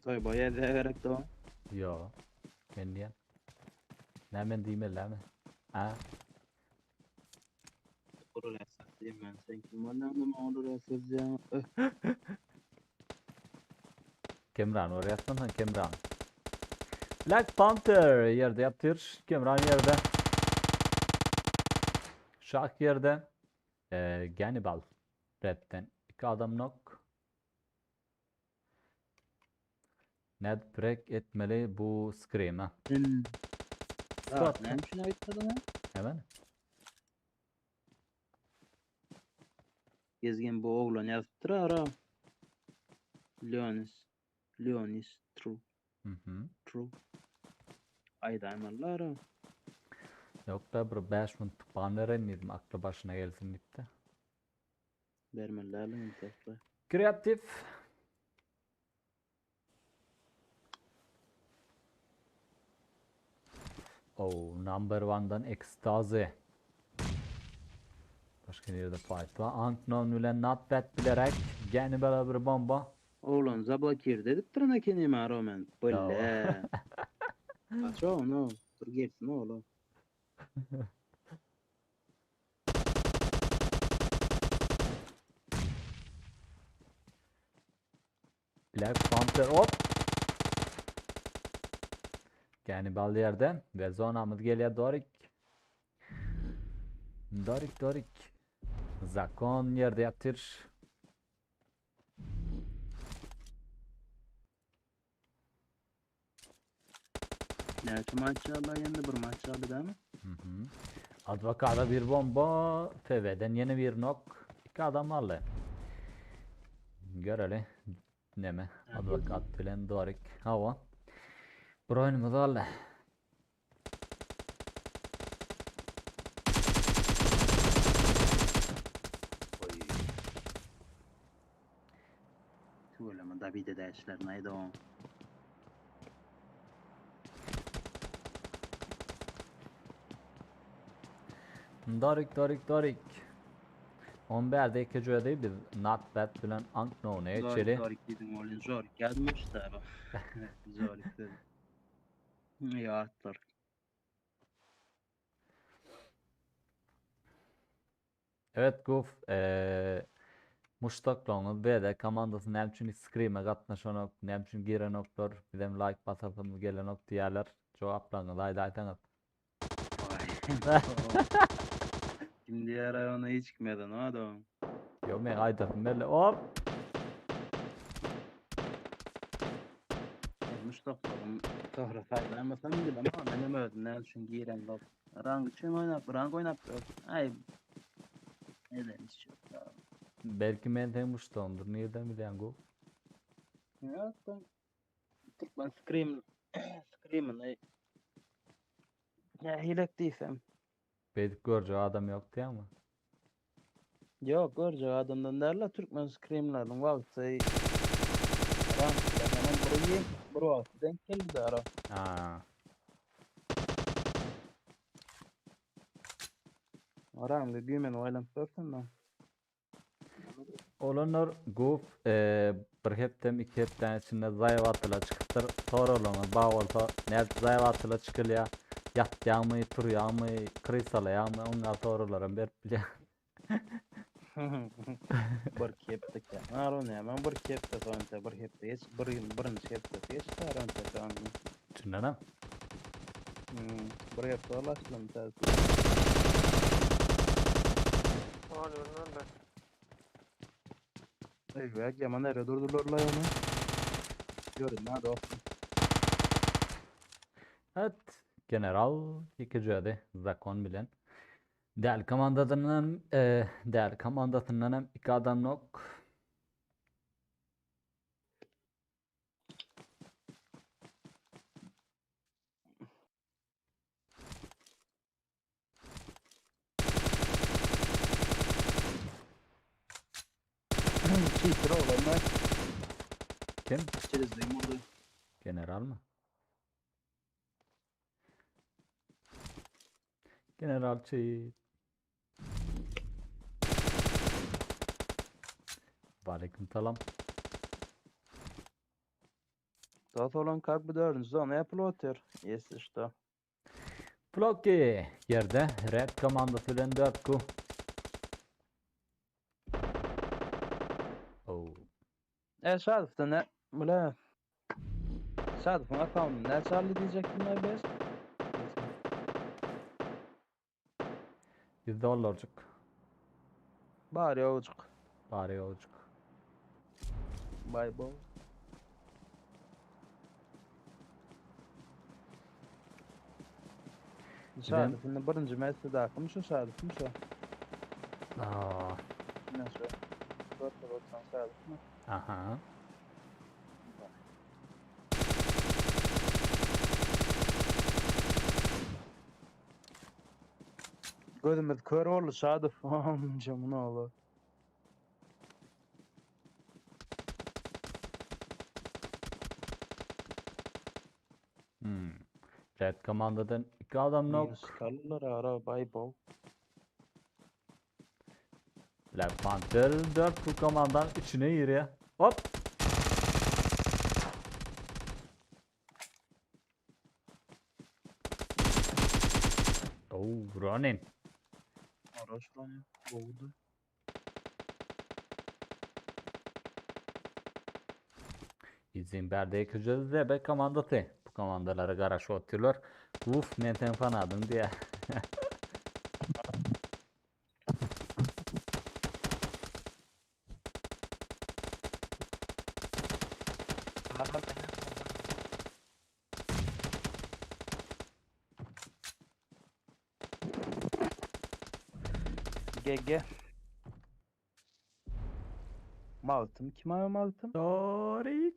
Toy bayağı gerek de o. Yo. Ben diyen. Ne ben diyeyim mi? Ha? Kurul esas diyeyim ben. Sen kim olanım olur esas ya. Kemran oraya atman Kemran. Black Panther yerde yaptır. Kemran yerde. Şak yerde. Gannibal. Red'den. 2 adam knock. Ned break etmeli bu Scream'a. Ya ne için ayıtladın ha? Hemen. Gezgin bu oğlan yazıptır ara. Leonis true. True. Aydaymarlar ara. Yok da bir 5 minut tıkpanlar aklı başına gelsin gitti. Vermelerle mi tekrar? Kreatif. Oh, number one'dan ekstazi. Başka yerde fight var. Unknown ile not bad bilerek gene beraber bomba. Oğlan zablakir dedik tırnak kenime aromen. Böyle. Aç onu. Dur girsin oğlum. Black Panther hop. Yani bal yerde ve zonamız geliyor Dorik. Dorik. Zakon yerde yatır. Ne şu maçı Allah yanında bir maç abi değil mi? Advokada bir bomba. FV'den yeni bir knock. 2 adam aldı. Göreli. Ne mi? Advokat bilen Dorik. Hava. Bir oyunumuz aldı. Şöyle mi Davide dersler neydi o? Dorik. 11'de 2 değil biz not bad bilen Unknown'a içeri. Zorik dedim oğlum Zorik gelmiş de abi. Zorik dedim. Ya atlar. Evet Guf. Muştaklarını B'de komandası nem için Scream'e katnaşanok, nem için girenoklar, bir dem like basapım gelenok diğerler cevaplarını aytanız. Vay. Şimdi yara ona hiç çıkmadı ne adam. Yo men aytapım böyle hop. Mustafa'nın kahra faydalanmasam bile ama benim öldüm ne için giren bak. Rang oynap. Ay. Neden hiç yok ya. Belki men de Muştak'ımdır. Nereden bilen Guf? Ya ben Türkmen Scream'ın ay. Ya hilek değilsem. Bedik görce adam yok diye ama. Yok görce adamdan derler Türkmen Scream'ların vakti. Hemen burayı bro denk geldi de ara. Ha. Oranlı düğmeni oylanıp dursun da. Olanlar guf bir heptem iki hepten içinde zayıvatıla çıkıptır. Sonra olanlar bağ olsa ne zayıvatıla çıkılıyor. Yat yağmayı, tur yağmayı, kırısala yağmayı onlar sorularım berip bile. Bir keptik ya. Narun ya. Ben bir kepte sonta bir hepte hiç birinci kepte hiç taranta sonta. Düşündün Bir hepte ulaştım tez. Ne oluyor lan be? Eyvah yaman nereye durdular la onu. Görün ne dostum. Evet. General yıkıcıydı zakon bilen. Değerli komandasından hem iki adam yok. Çiğtir oğlanlar. Kim? Çirizdeyim oldu. General mı? General Çiğit. Aleyküm selam. Tat olan как бы dördüncü zona yapılıyor. Yes işte. Floki yerde Red komandası ile 4 ku. Oh. Şadif'te ne? Bula. Şadif'in akavunu ne çarlı diyecektim ben biz? $100 Bari avucuk. bari yolcuk. Bay bo. Şadif'in birinci mesle dakım şu Şadif'in şu. Aa, Ne şu? 490 Şadif'in. aha. Gözümüz kör oldu Şadif. Amcam ne olur. Red komandadan 2 adam yok. Muskallar ara bay bo. Black Panther 4 ku komandan içine giriyor. Hop. Oh, running. Ara şuran ya. Boğdu. İzin berde ekeceğiz de be komandası. Bu komandaları garaj atıyorlar. Uf neten fanadım diye. GG. Maltım kim abi maltım? Sorry.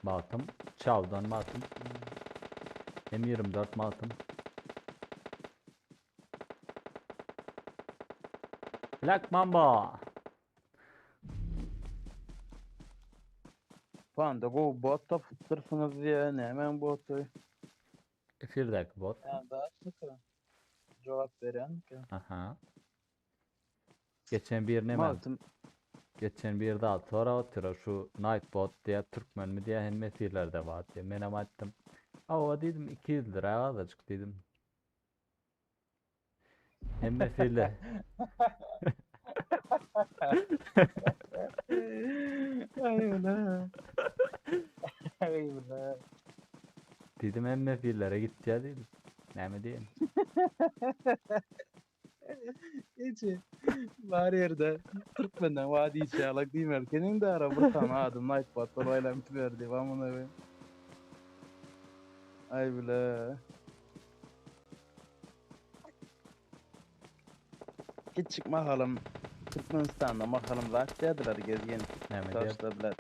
Maltım. Çavdan maltım. M24 maltım. Black Mamba. Panda go botta fıttırsınız diye ne hemen botu. Efirdeki bot. Yani daha sıkı. Cevap veren ki. Aha. Geçen bir ne ben? Maltım. Geçen bir daha sonra oturuyor şu Nightbot diye Türkmen mi diye hemmetilerde var diye menem attım. Ava dedim 200 lira azıcık dedim. Hemmetiyle. Ay ulan. Ay ulan. Dedim hemmefillere git ya dedim. Ne mi diyeyim? Geçi. Var yerde. Türkmen'den vadi içi alak değil mi? Erkenin de ara bir tane adım Nightbot olayla verdi. Amına koyayım. Ay bile. Git çık bakalım. Türkmenistan'da bakalım vaktiyadılar gezgin. Ne mi diyeyim? Taşladılar.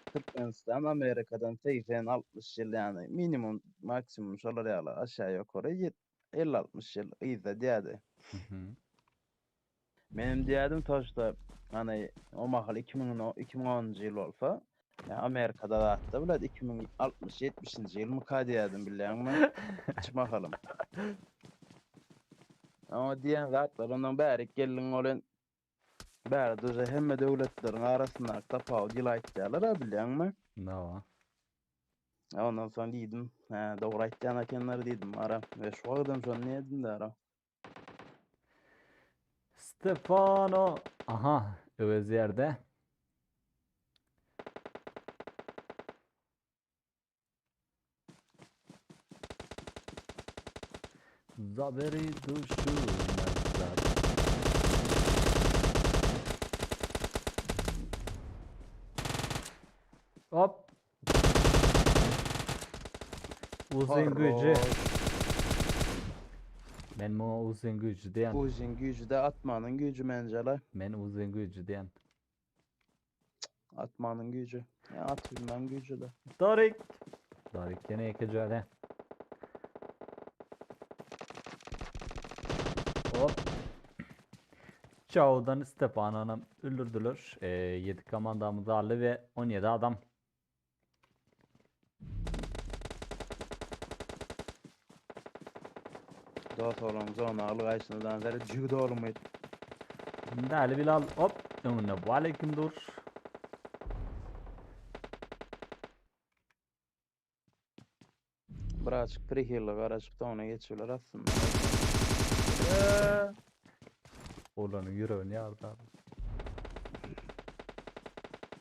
Türkmenistan Amerika'dan teyfen 60 yıl yani minimum maksimum solar yağla aşağı yukarı 50-60 yıl iyice diyadi. Hı hı. Benim diyadım taşta hani o mahal 2010 yıl olsa yani Amerika'da da hatta bile 2060-70. yıl mı diyadım biliyor musun? Çık bakalım. Ama diyen zatlar ondan bäri gelin olan bäri düze hemme döwletlerin arasynda tapawut ýylaýtjalar bilýärmi? No. Ondan soň diýdim, dogry aýtjan ekenler diýdim ara. Ve şu wagtdan soň nädin ara? Stefano. Aha. Öz yerde. Zaberi düşürmezler. Hop. Uzun gücü. Men bu uzun gücü diyen. Uzun gücü de atmanın gücü mencele. Men uzun gücü diyen. Atmanın gücü. Ya at bilmem gücü de. Dorik. Dorik yine yıkıcı öyle. Hop. Çav'dan Stefano'nu öldürdüler. 7 komandamız aldı ve 17 adam. Dost olumuz onu alı ayşınıdan zeri cügde olmaydı. Dali Bilal hop. Önüne bu aleyküm dur. Birazcık prihirli karışıkta ona geçiyorlar aslında. Oğlanın yüreğini yardı abi.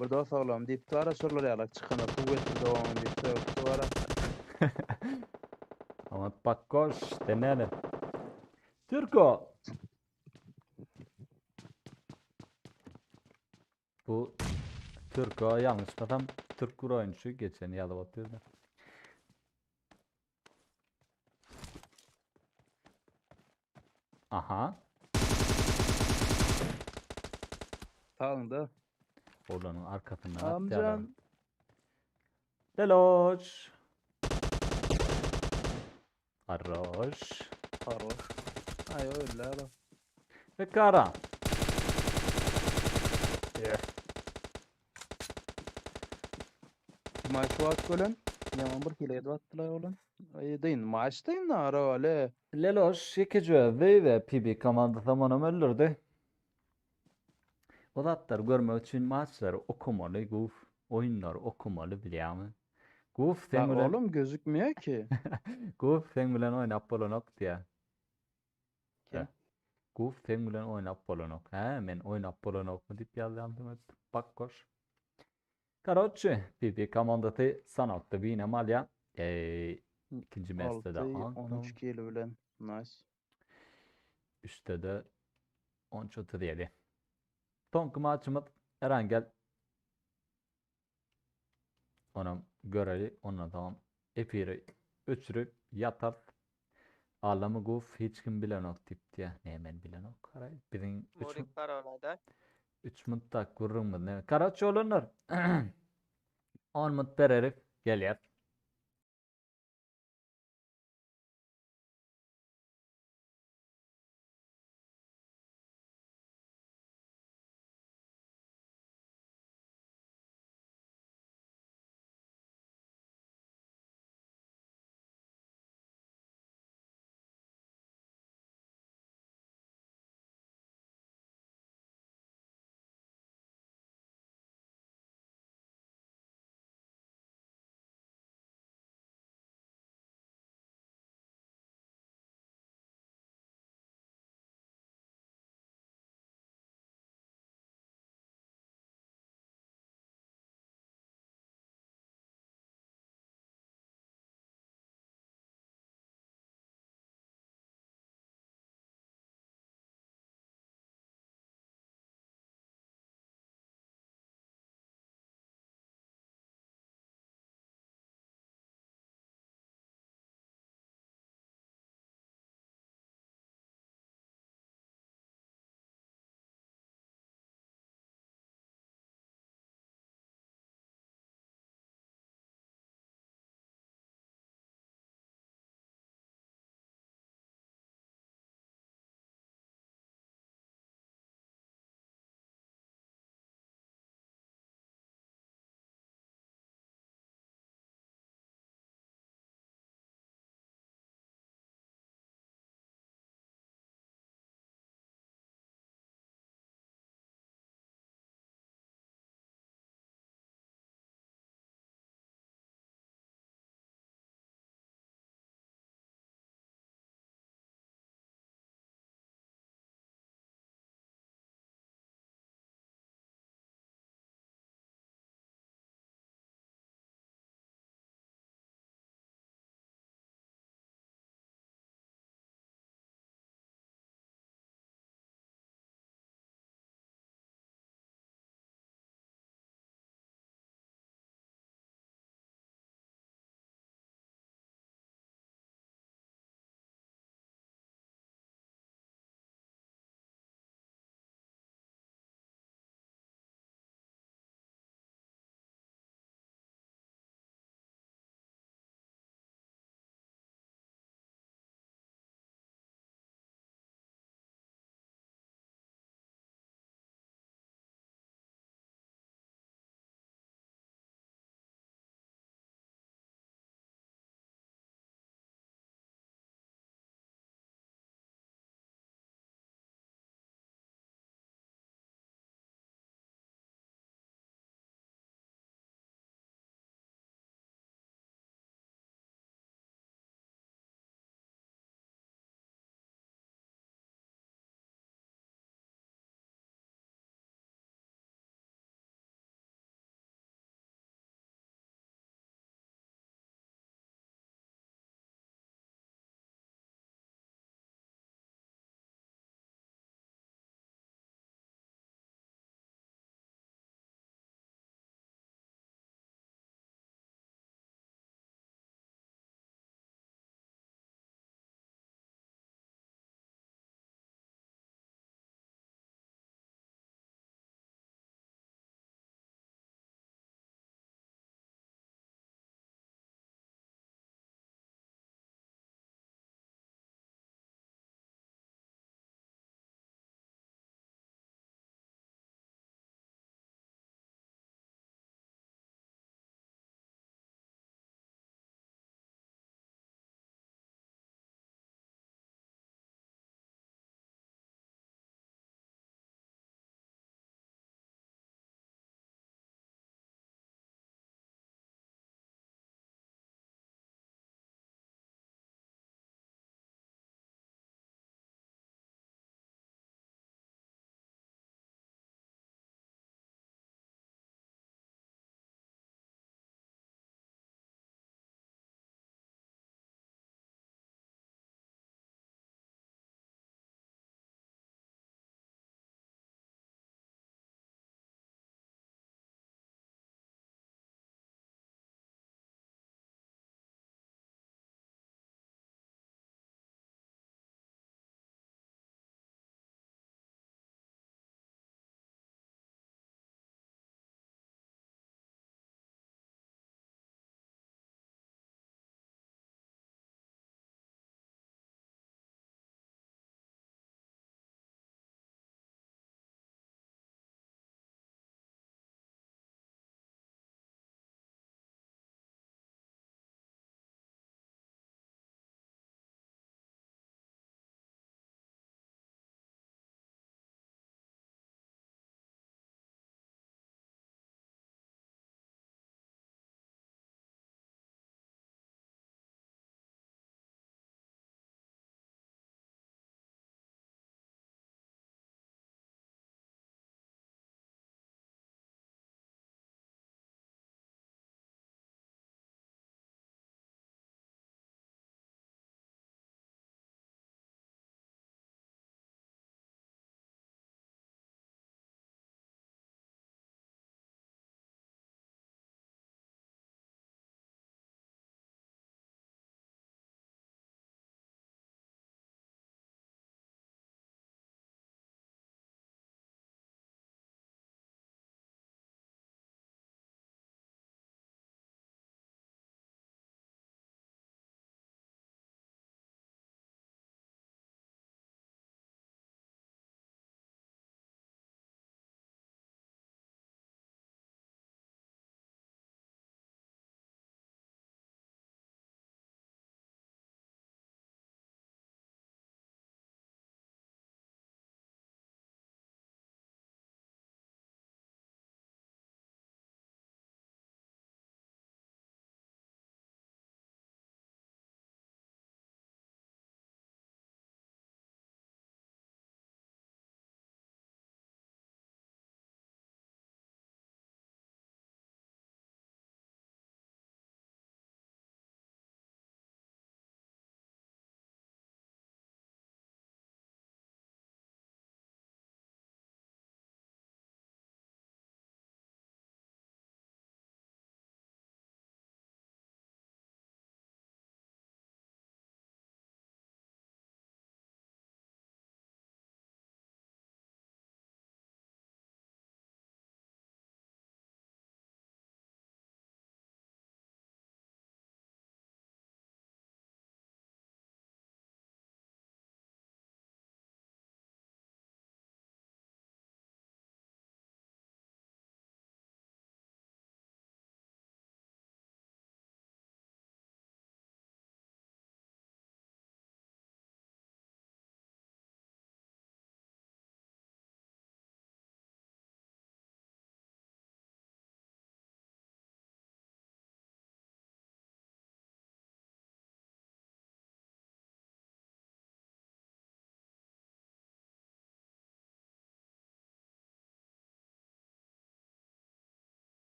Bir dost olum deyip tuara sorlar yalak çıkana kuvvetli doğum deyip tuara. Ama bak koş deneyelim. Türko. Bu Türko yanlış adam Türk oyuncu geçen yıl batıyordu. Aha. Sağında. Oğlanın arkasından attı adam. Amcan. Deloş. Arroş. Haroş. Ay öyle ara. Ve Kara. Maaş vaat gölen. Yaman bir kile edvattılar olan. Ay deyin maaştayım da ara öyle. Leloş yıkıcı ve PB komandı zamanım öldürdü. O zatlar görmek için maçları okumalı, guf oyunlar okumalı biliyor musun? Guf sen La bilen, oğlum gözükmüyor ki. guf sen bilen oynap bolonok diye. Kim? Guf sen bilen oynap bolonok. He men oynap bolonok mu deyip yazdım ettim. Bak koş. Короче, PB komandatı sanattı bir malya. İkinci mesleğde 6 Anton. 13 kilo bilen. Nice. Üstte de 13 diyelim. Tonku maçımız Erangel. Onam göreli onunla tamam. Epiri öçürüp yatar. Ağlamı guf hiç kim bilen ok tip diye. Ne hemen bilen ok. Karay. Bizim Morik Parolay'da. 3 muttak kurrum mu ne? Karaç olunur. 10 mut bererif geliyor.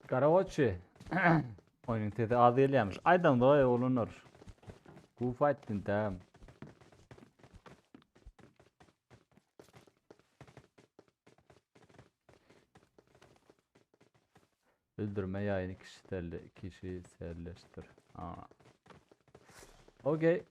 Karaoke. Oyunun tedi adı eləyəmiş. Aydan dolayı olunur. Bu fight'in tamam. Öldürme yayını kişi serleştir. Aa. Okey.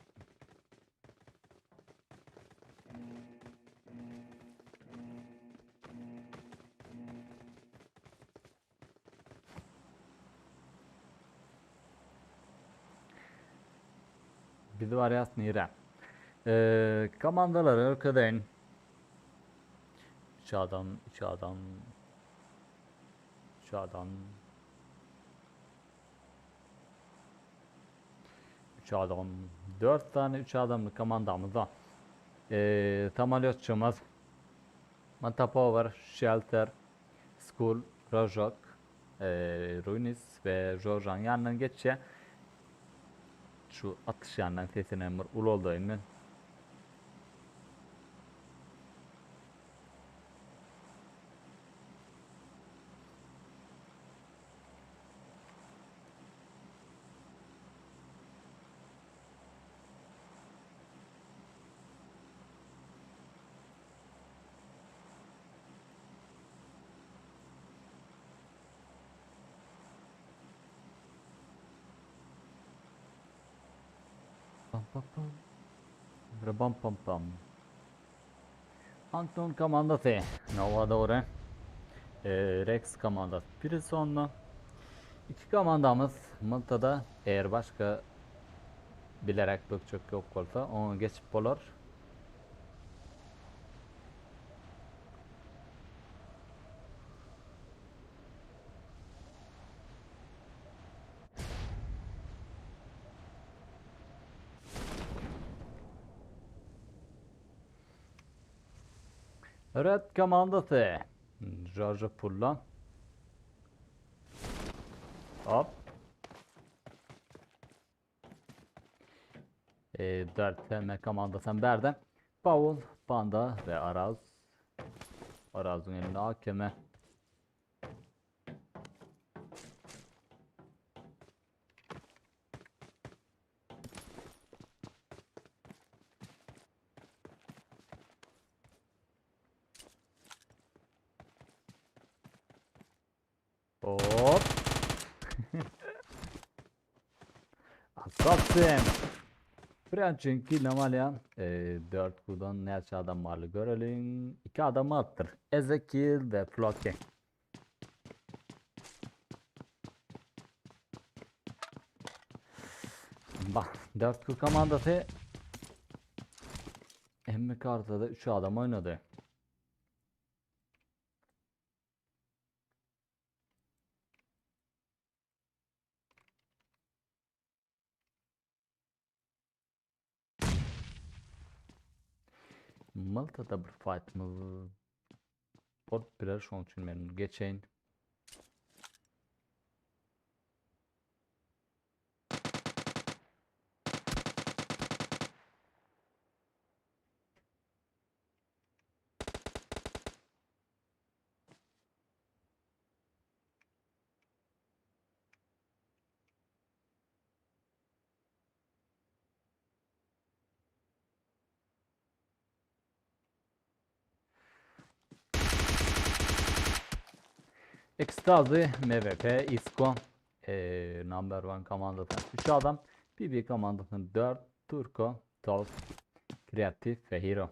Bir de var yasın yere. Komandaları arkadaşın. 3 adam, 3 adam. 3 adam. 3 adam. 4 tane 3 adamlık komandamız var. Tamaliyotçumuz. Mantapower, Shelter, School, Rojok, Ruinis ve Jorjan yanından geçe. Şu atış yanından sesine ul oldayım ben. Pam pam pam. Pam pam pam. Anton komandası. Nova doğru. Rex komandası. Biri sonuna. 2 komandamız Malta'da eğer başka bilerek çok yok olsa onu geçip olur. Red komandası. George Pulla. Hop. 4 tane komandasını verdim. Paul, Panda ve Araz. Araz'ın elinde hakeme. Hop. Assassin. Branching kill Amalya. 4 buradan ne adam varlı görelim. 2 adamı attır. Ezekiel ve Floki. Bak 4 kul komandası. Emmi kartada 3 adam oynadı. Malta'da bir fight mı? Port birer şun için benim geçeyim. Ekstazi, MVP, Isko, number 1 komandasın 3 adam, PB komandasın 4, Turko, Tolf, Kreatif ve Hero.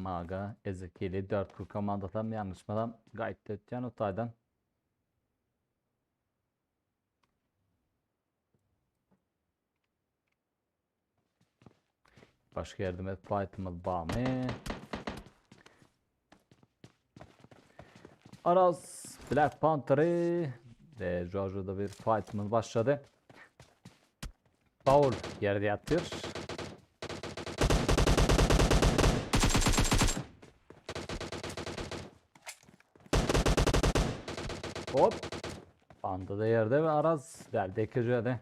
Maga, Ezekiel'i 4 kul komandadan yanlışmadan gayet etken otaydan. Başka yardım et fight'ımız var mı? Aras, Black Panther'ı ve Jojo'da bir fight'ımız başladı. Paul yerde yatır. Hop. Panda da yerde ve Araz geldi ekeceğe.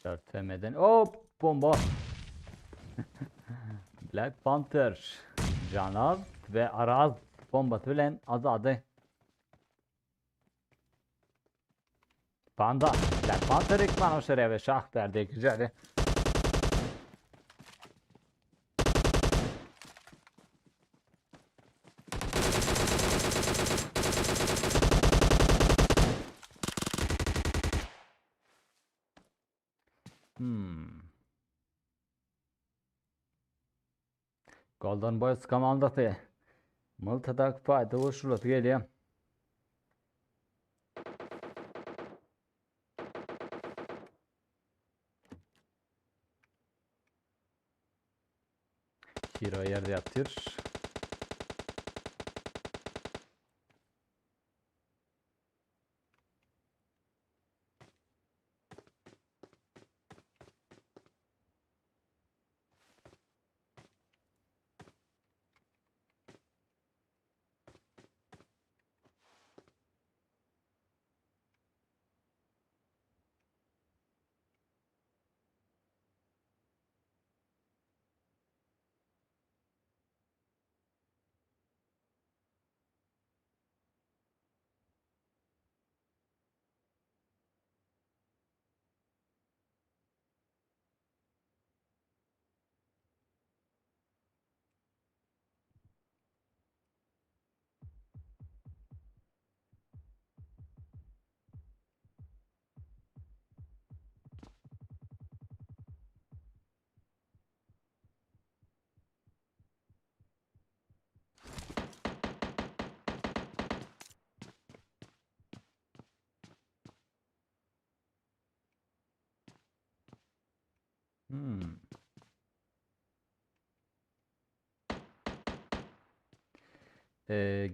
Örtemeden. Hop bomba. Black Panther. Canaz ve Araz bombası bilen azadı. Panda. Black Panther ikman o şere ve şah derdi ekeceğe. Golden Boys komandası. Multadak fayda hoşulat geliyor. Hero yerde yatır.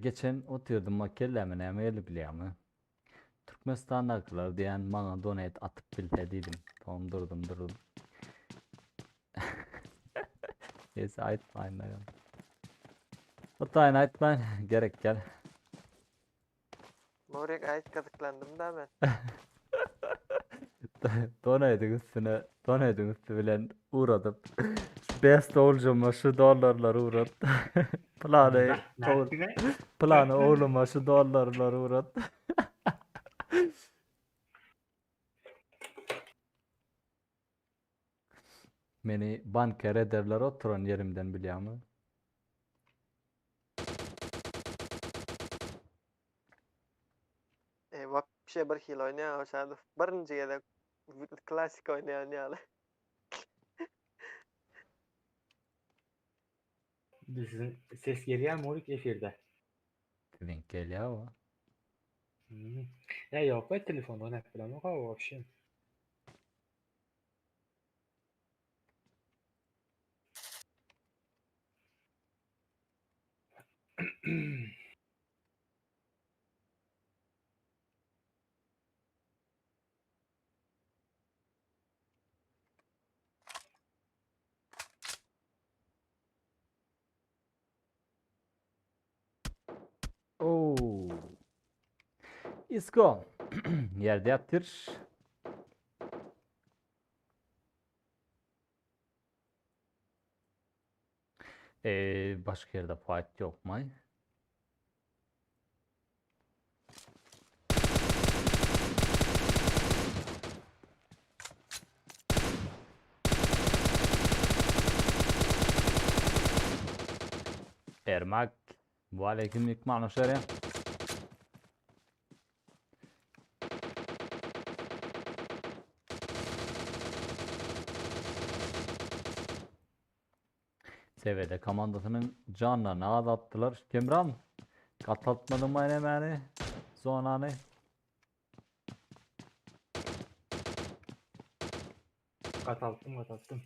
Geçen oturdum makellemin emeli biliyorum. Türkmenistan'dakiler diyen bana donate atıp bilsediydim. Tamam durdum. Neyse ayıtmayın da. Hatta ayıtmayın gerek gel. Morek ait kazıklandım da ben. Donate üstü bilen uğradım. Best olcuma şu dolarları uğrat. Planı oğluma şu dolarları uğrat. Beni banker ederler oturan yerimden biliyor musun? Bak bir şey bir hil oynayan o şahı. Birinci yere klasik oynayan yani. Sizin ses geliyor mu Orik efirde? Denk geliyor o. Ya yok be telefonda ne falan yok ama вообще. Oo. Isko. Yerde yatır. Başka yerde fight yok mu? Ermak. Bu aleyküm yıkma şöyle. Sevede komandasının canlarını azalttılar. Kemran, katlatmadın mı hemen zonanı? Katalttım.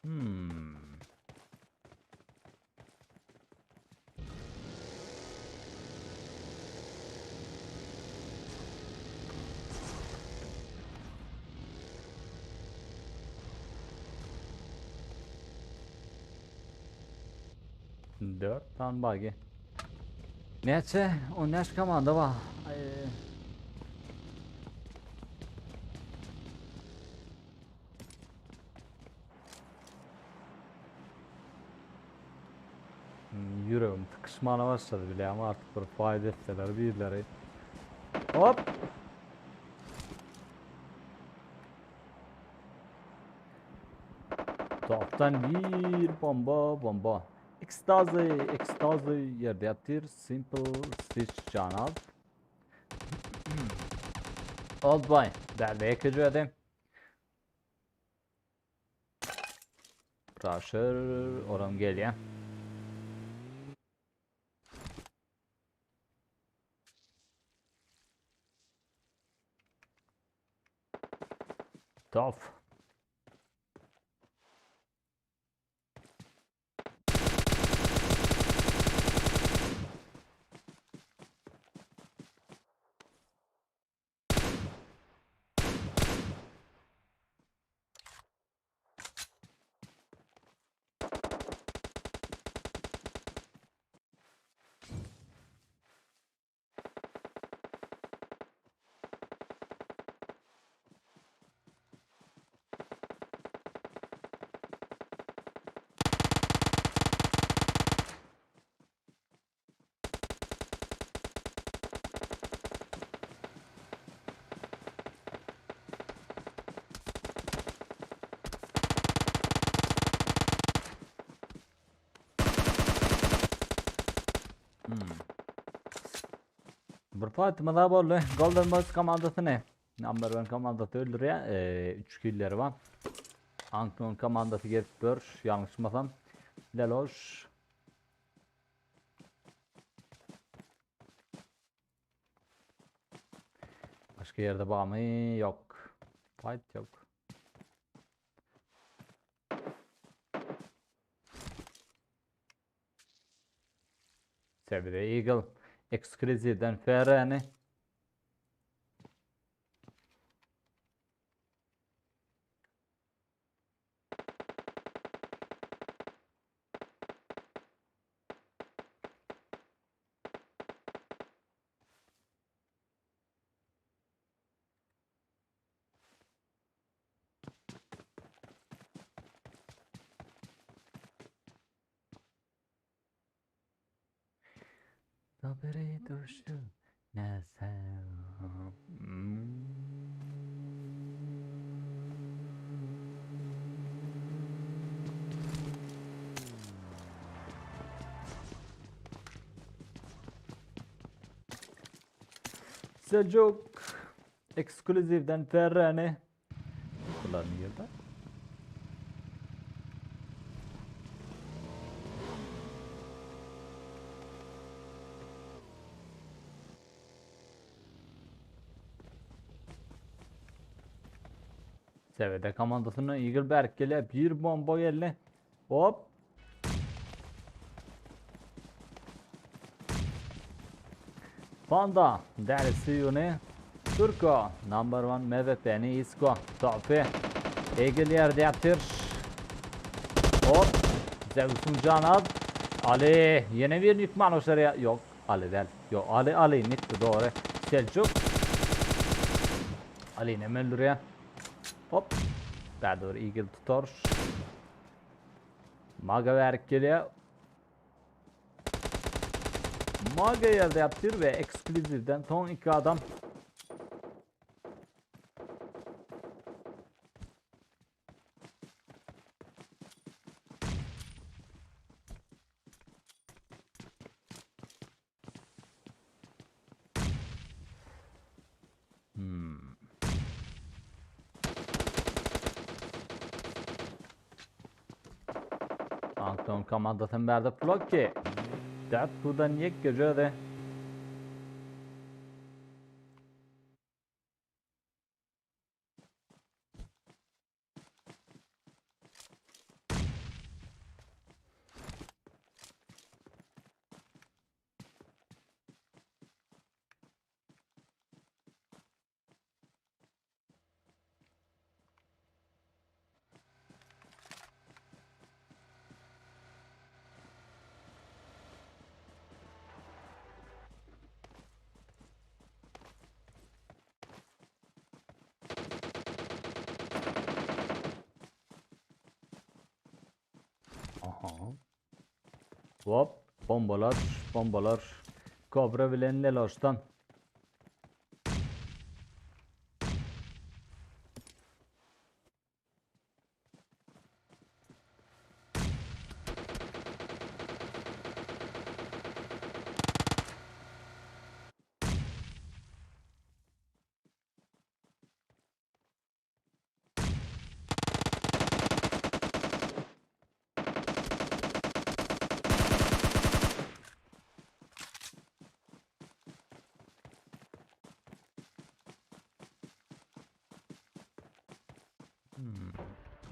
Hmm. Dört tane buggy. Neyse, o neş komanda var. Yüreğim tıkışmana başladı bile ama artık bir fayda etseler birileri. Hop! Toptan bir bomba. Ekstazi yerde yatır. Simple stitch canal. Old boy. Derbe yakıcı edeyim. Pressure oram geliyor. Tough. Bir Fatıma daha bollu. Golden Boys komandası ne? Number 1 komandası öldürüyor. 3 killleri var. Anknon komandası getiriyor. Yanlışmasam. Leloş. Başka yerde var mı? Yok. Fight yok. Sevide Eagle. Exclusive'den FR'ni. Dobry duszu. Ne sen. Selçuk. Exclusive'den FR'ni. Kullanıyor yılda. Sevede komandasına Eagle Berk geliyor. Bir bomba geldi. Hop. Panda. Dersi yöne. Turko, number one MVP, Isko, Tofi, Egil yerde yaptır. Hop, Zeus'un canı Ali, yine bir nükman o şuraya. Yok, Ali değil. Yok, Ali nitti doğru. Selçuk. Ali ne öldürüyor? Hop. Daha doğru Eagle tutar. Maga verip geliyor. Maga yerde yaptır ve ekskluzivden son 2 adam. Anton komandasın verdi Floki. Dert buradan yek gecede. Aha. Hop, bombalar. Kobra bilen Leloş'tan.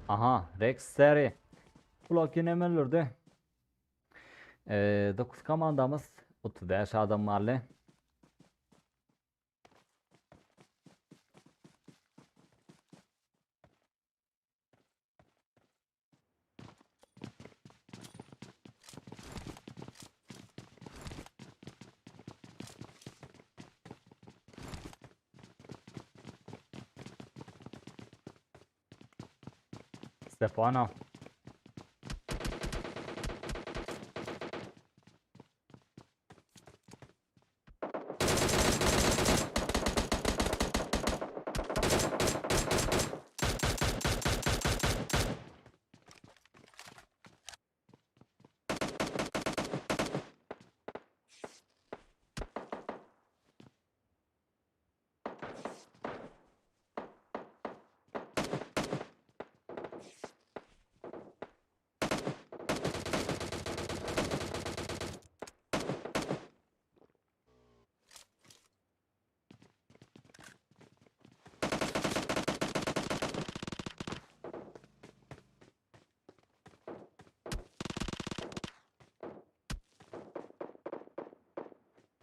Aha, Rex seri. Floki'nin hemen öldürdü. 9 komandamız 35 adam varlı. Stefano.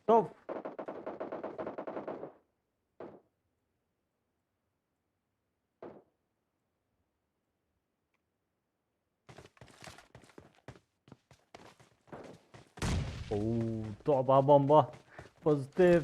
Top. Topa bomba. Pozitif.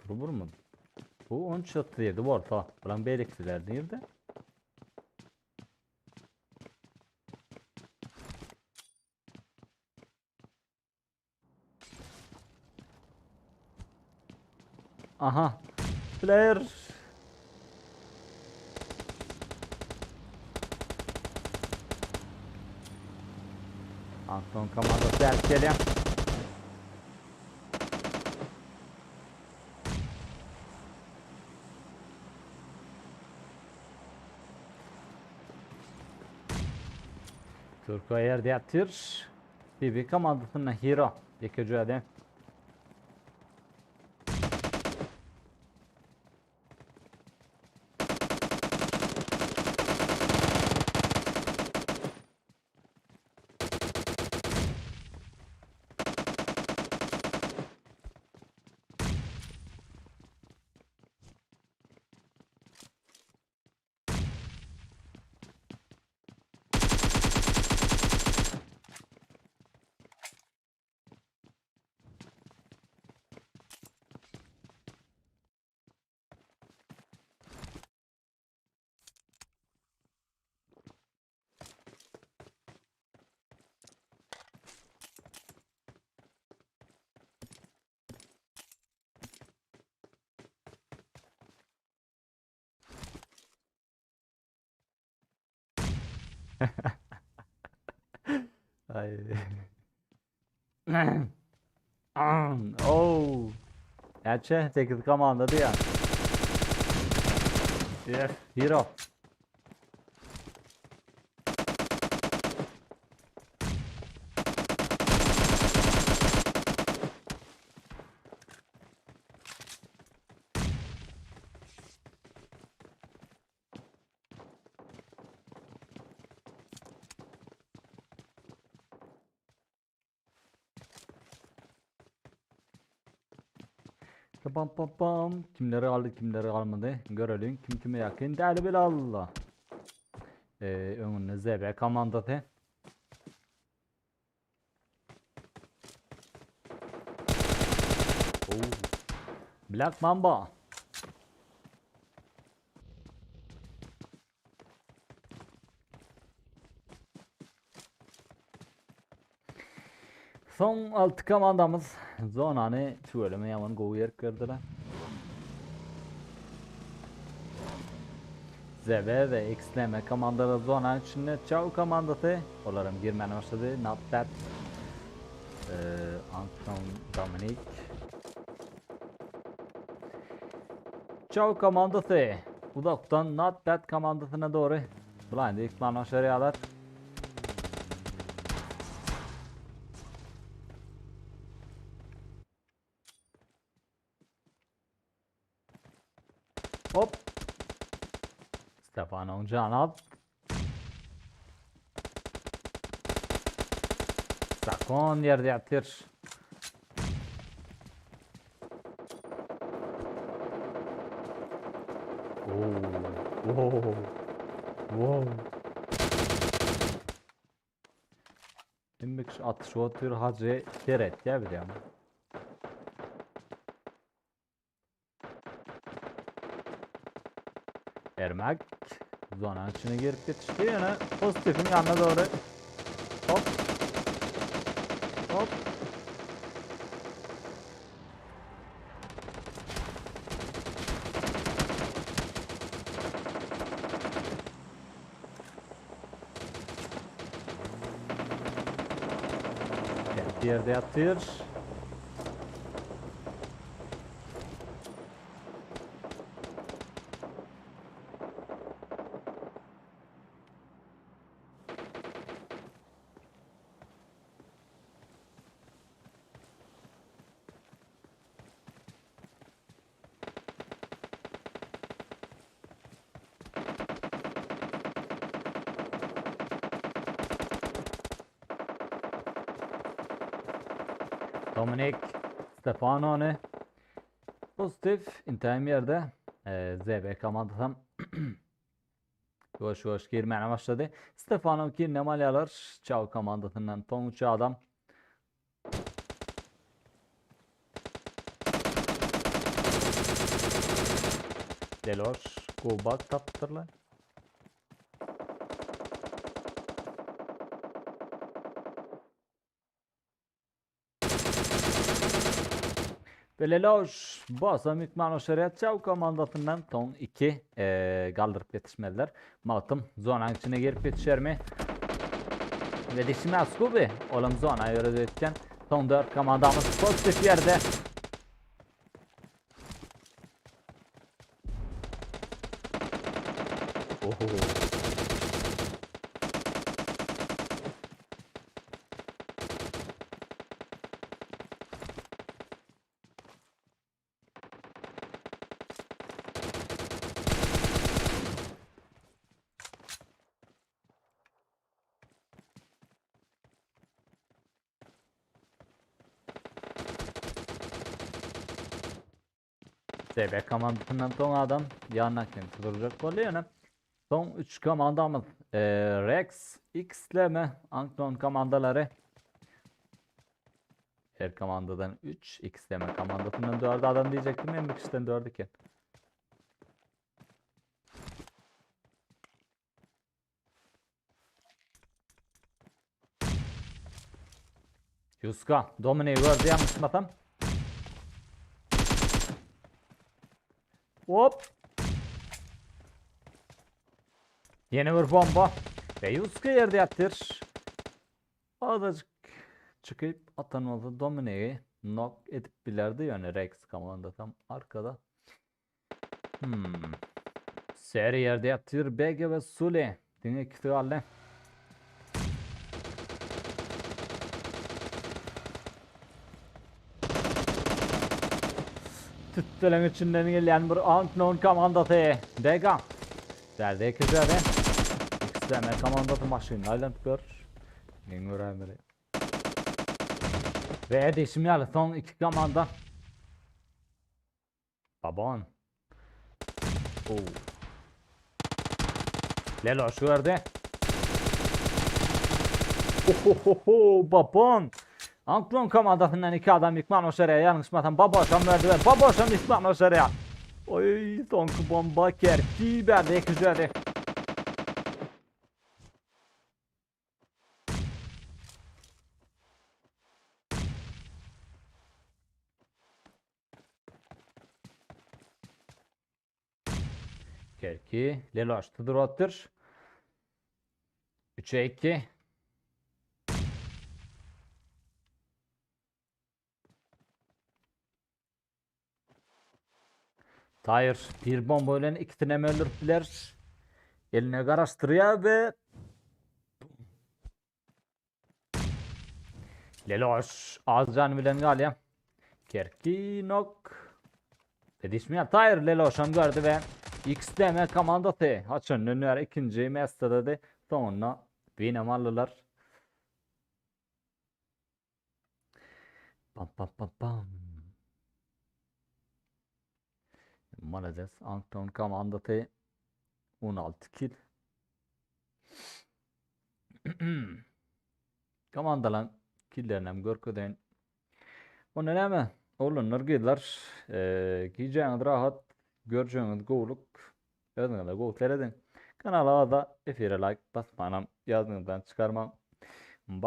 Vurur mu? Bu 10 çatıydı bu orta. Buran beylikçiler değildi. Aha. Player. Anton komandası erkeli. Turko yerde yatır. BB komandasına hero. Yekeci adam. Ay. Oh. Gerçi 8 komandadı ya. Yes, hero. Pam pam pam. Kimleri aldı kimleri almadı. Görelim kim kime yakın. Değerli bilallah. Önünde ZB komandası. Oh. Black Mamba. Son 6 komandamız zonanı söyleme yaman go yer kırdılar. ZB ve X'leme komandaları zona içinde çoğu komandası onların girmene başladı. Not that. Anton Dominic. Çoğu komandası uzaktan Not that komandasına doğru blind ikman aşağıyalar. Hop. Stefano Canat. Sakon yerde yatır. Wow. Wow. Demek atış otur hacı teret ya bir ama. Ermak zonanın içine girip yetişti yine pozitifin yanına doğru. Hop. Hop. Bir yerde yatır. Dominic Stefano'nu pozitif intiham yerde ZB komandasam yavaş yavaş girmeye başladı. Stefano ki nemalyalar çav komandasından tonguçu adam. Deloş kubak taptırlar. Beleloş basam hükman şeriat çav komandasından ton 2 kaldırıp yetişmediler. Matım zonanın içine girip yetişer mi? Ve dişmez kubi. Oğlum zona yürüdükten ton 4 komandamız pozitif yerde. Oho. DB komandasından son adam yanına duracak oluyor. Son 3 komandamız Rex, X'leme, Anton komandaları. Her komandadan 3, X'leme komandasından 4 adam diyecektim. En kişiden 4 iken. Yuska, Dominik'i gördü yanlış mı? Hop. Yeni bir bomba. Beyuska yerde yatır. Adacık çıkıp atanmalı Domine'yi knock edip bilerdi yani Rex komanda tam arkada. Seri yerde yatır Bege ve Sule. Dine kitale. Tüttelen içinden gelen bir unknown komandası. Bega. Derdi kızarı. XDM komandası maşın. Island gör. Yengur emri. Ve değişimlerle son 2 komanda. Baban. Lelo şu yerde. Baban. Anklon komandasından 2 adam yıkman o şereye yanlışmadan babaşam verdi ve babaşam yıkman o şereye. Oy son bomba kerki verdi güzeldi. Kerki Lelo açtıdır otur. 3'e 2. Tahir bir bombayla 2 tane öldürdüler. Eline karıştırıyor ve Leloş az can bilen galiba. Kerki nok. Dedişmiyor Tahir Leloş'un gördü ve XDM komandası açın önüne ikinci mesajda da sonra benim alırlar. Pam pam pam pam. Молодец. Anton komandası 16 kill. Komandalan killlerinem görküden. O ne mi? Olunlar giydiler. Giyeceğiniz rahat. Göreceğiniz goğuluk. Yazdığınızda goğuluk edin. Kanala da efire like basmanam. Yazdığınızdan çıkarmam.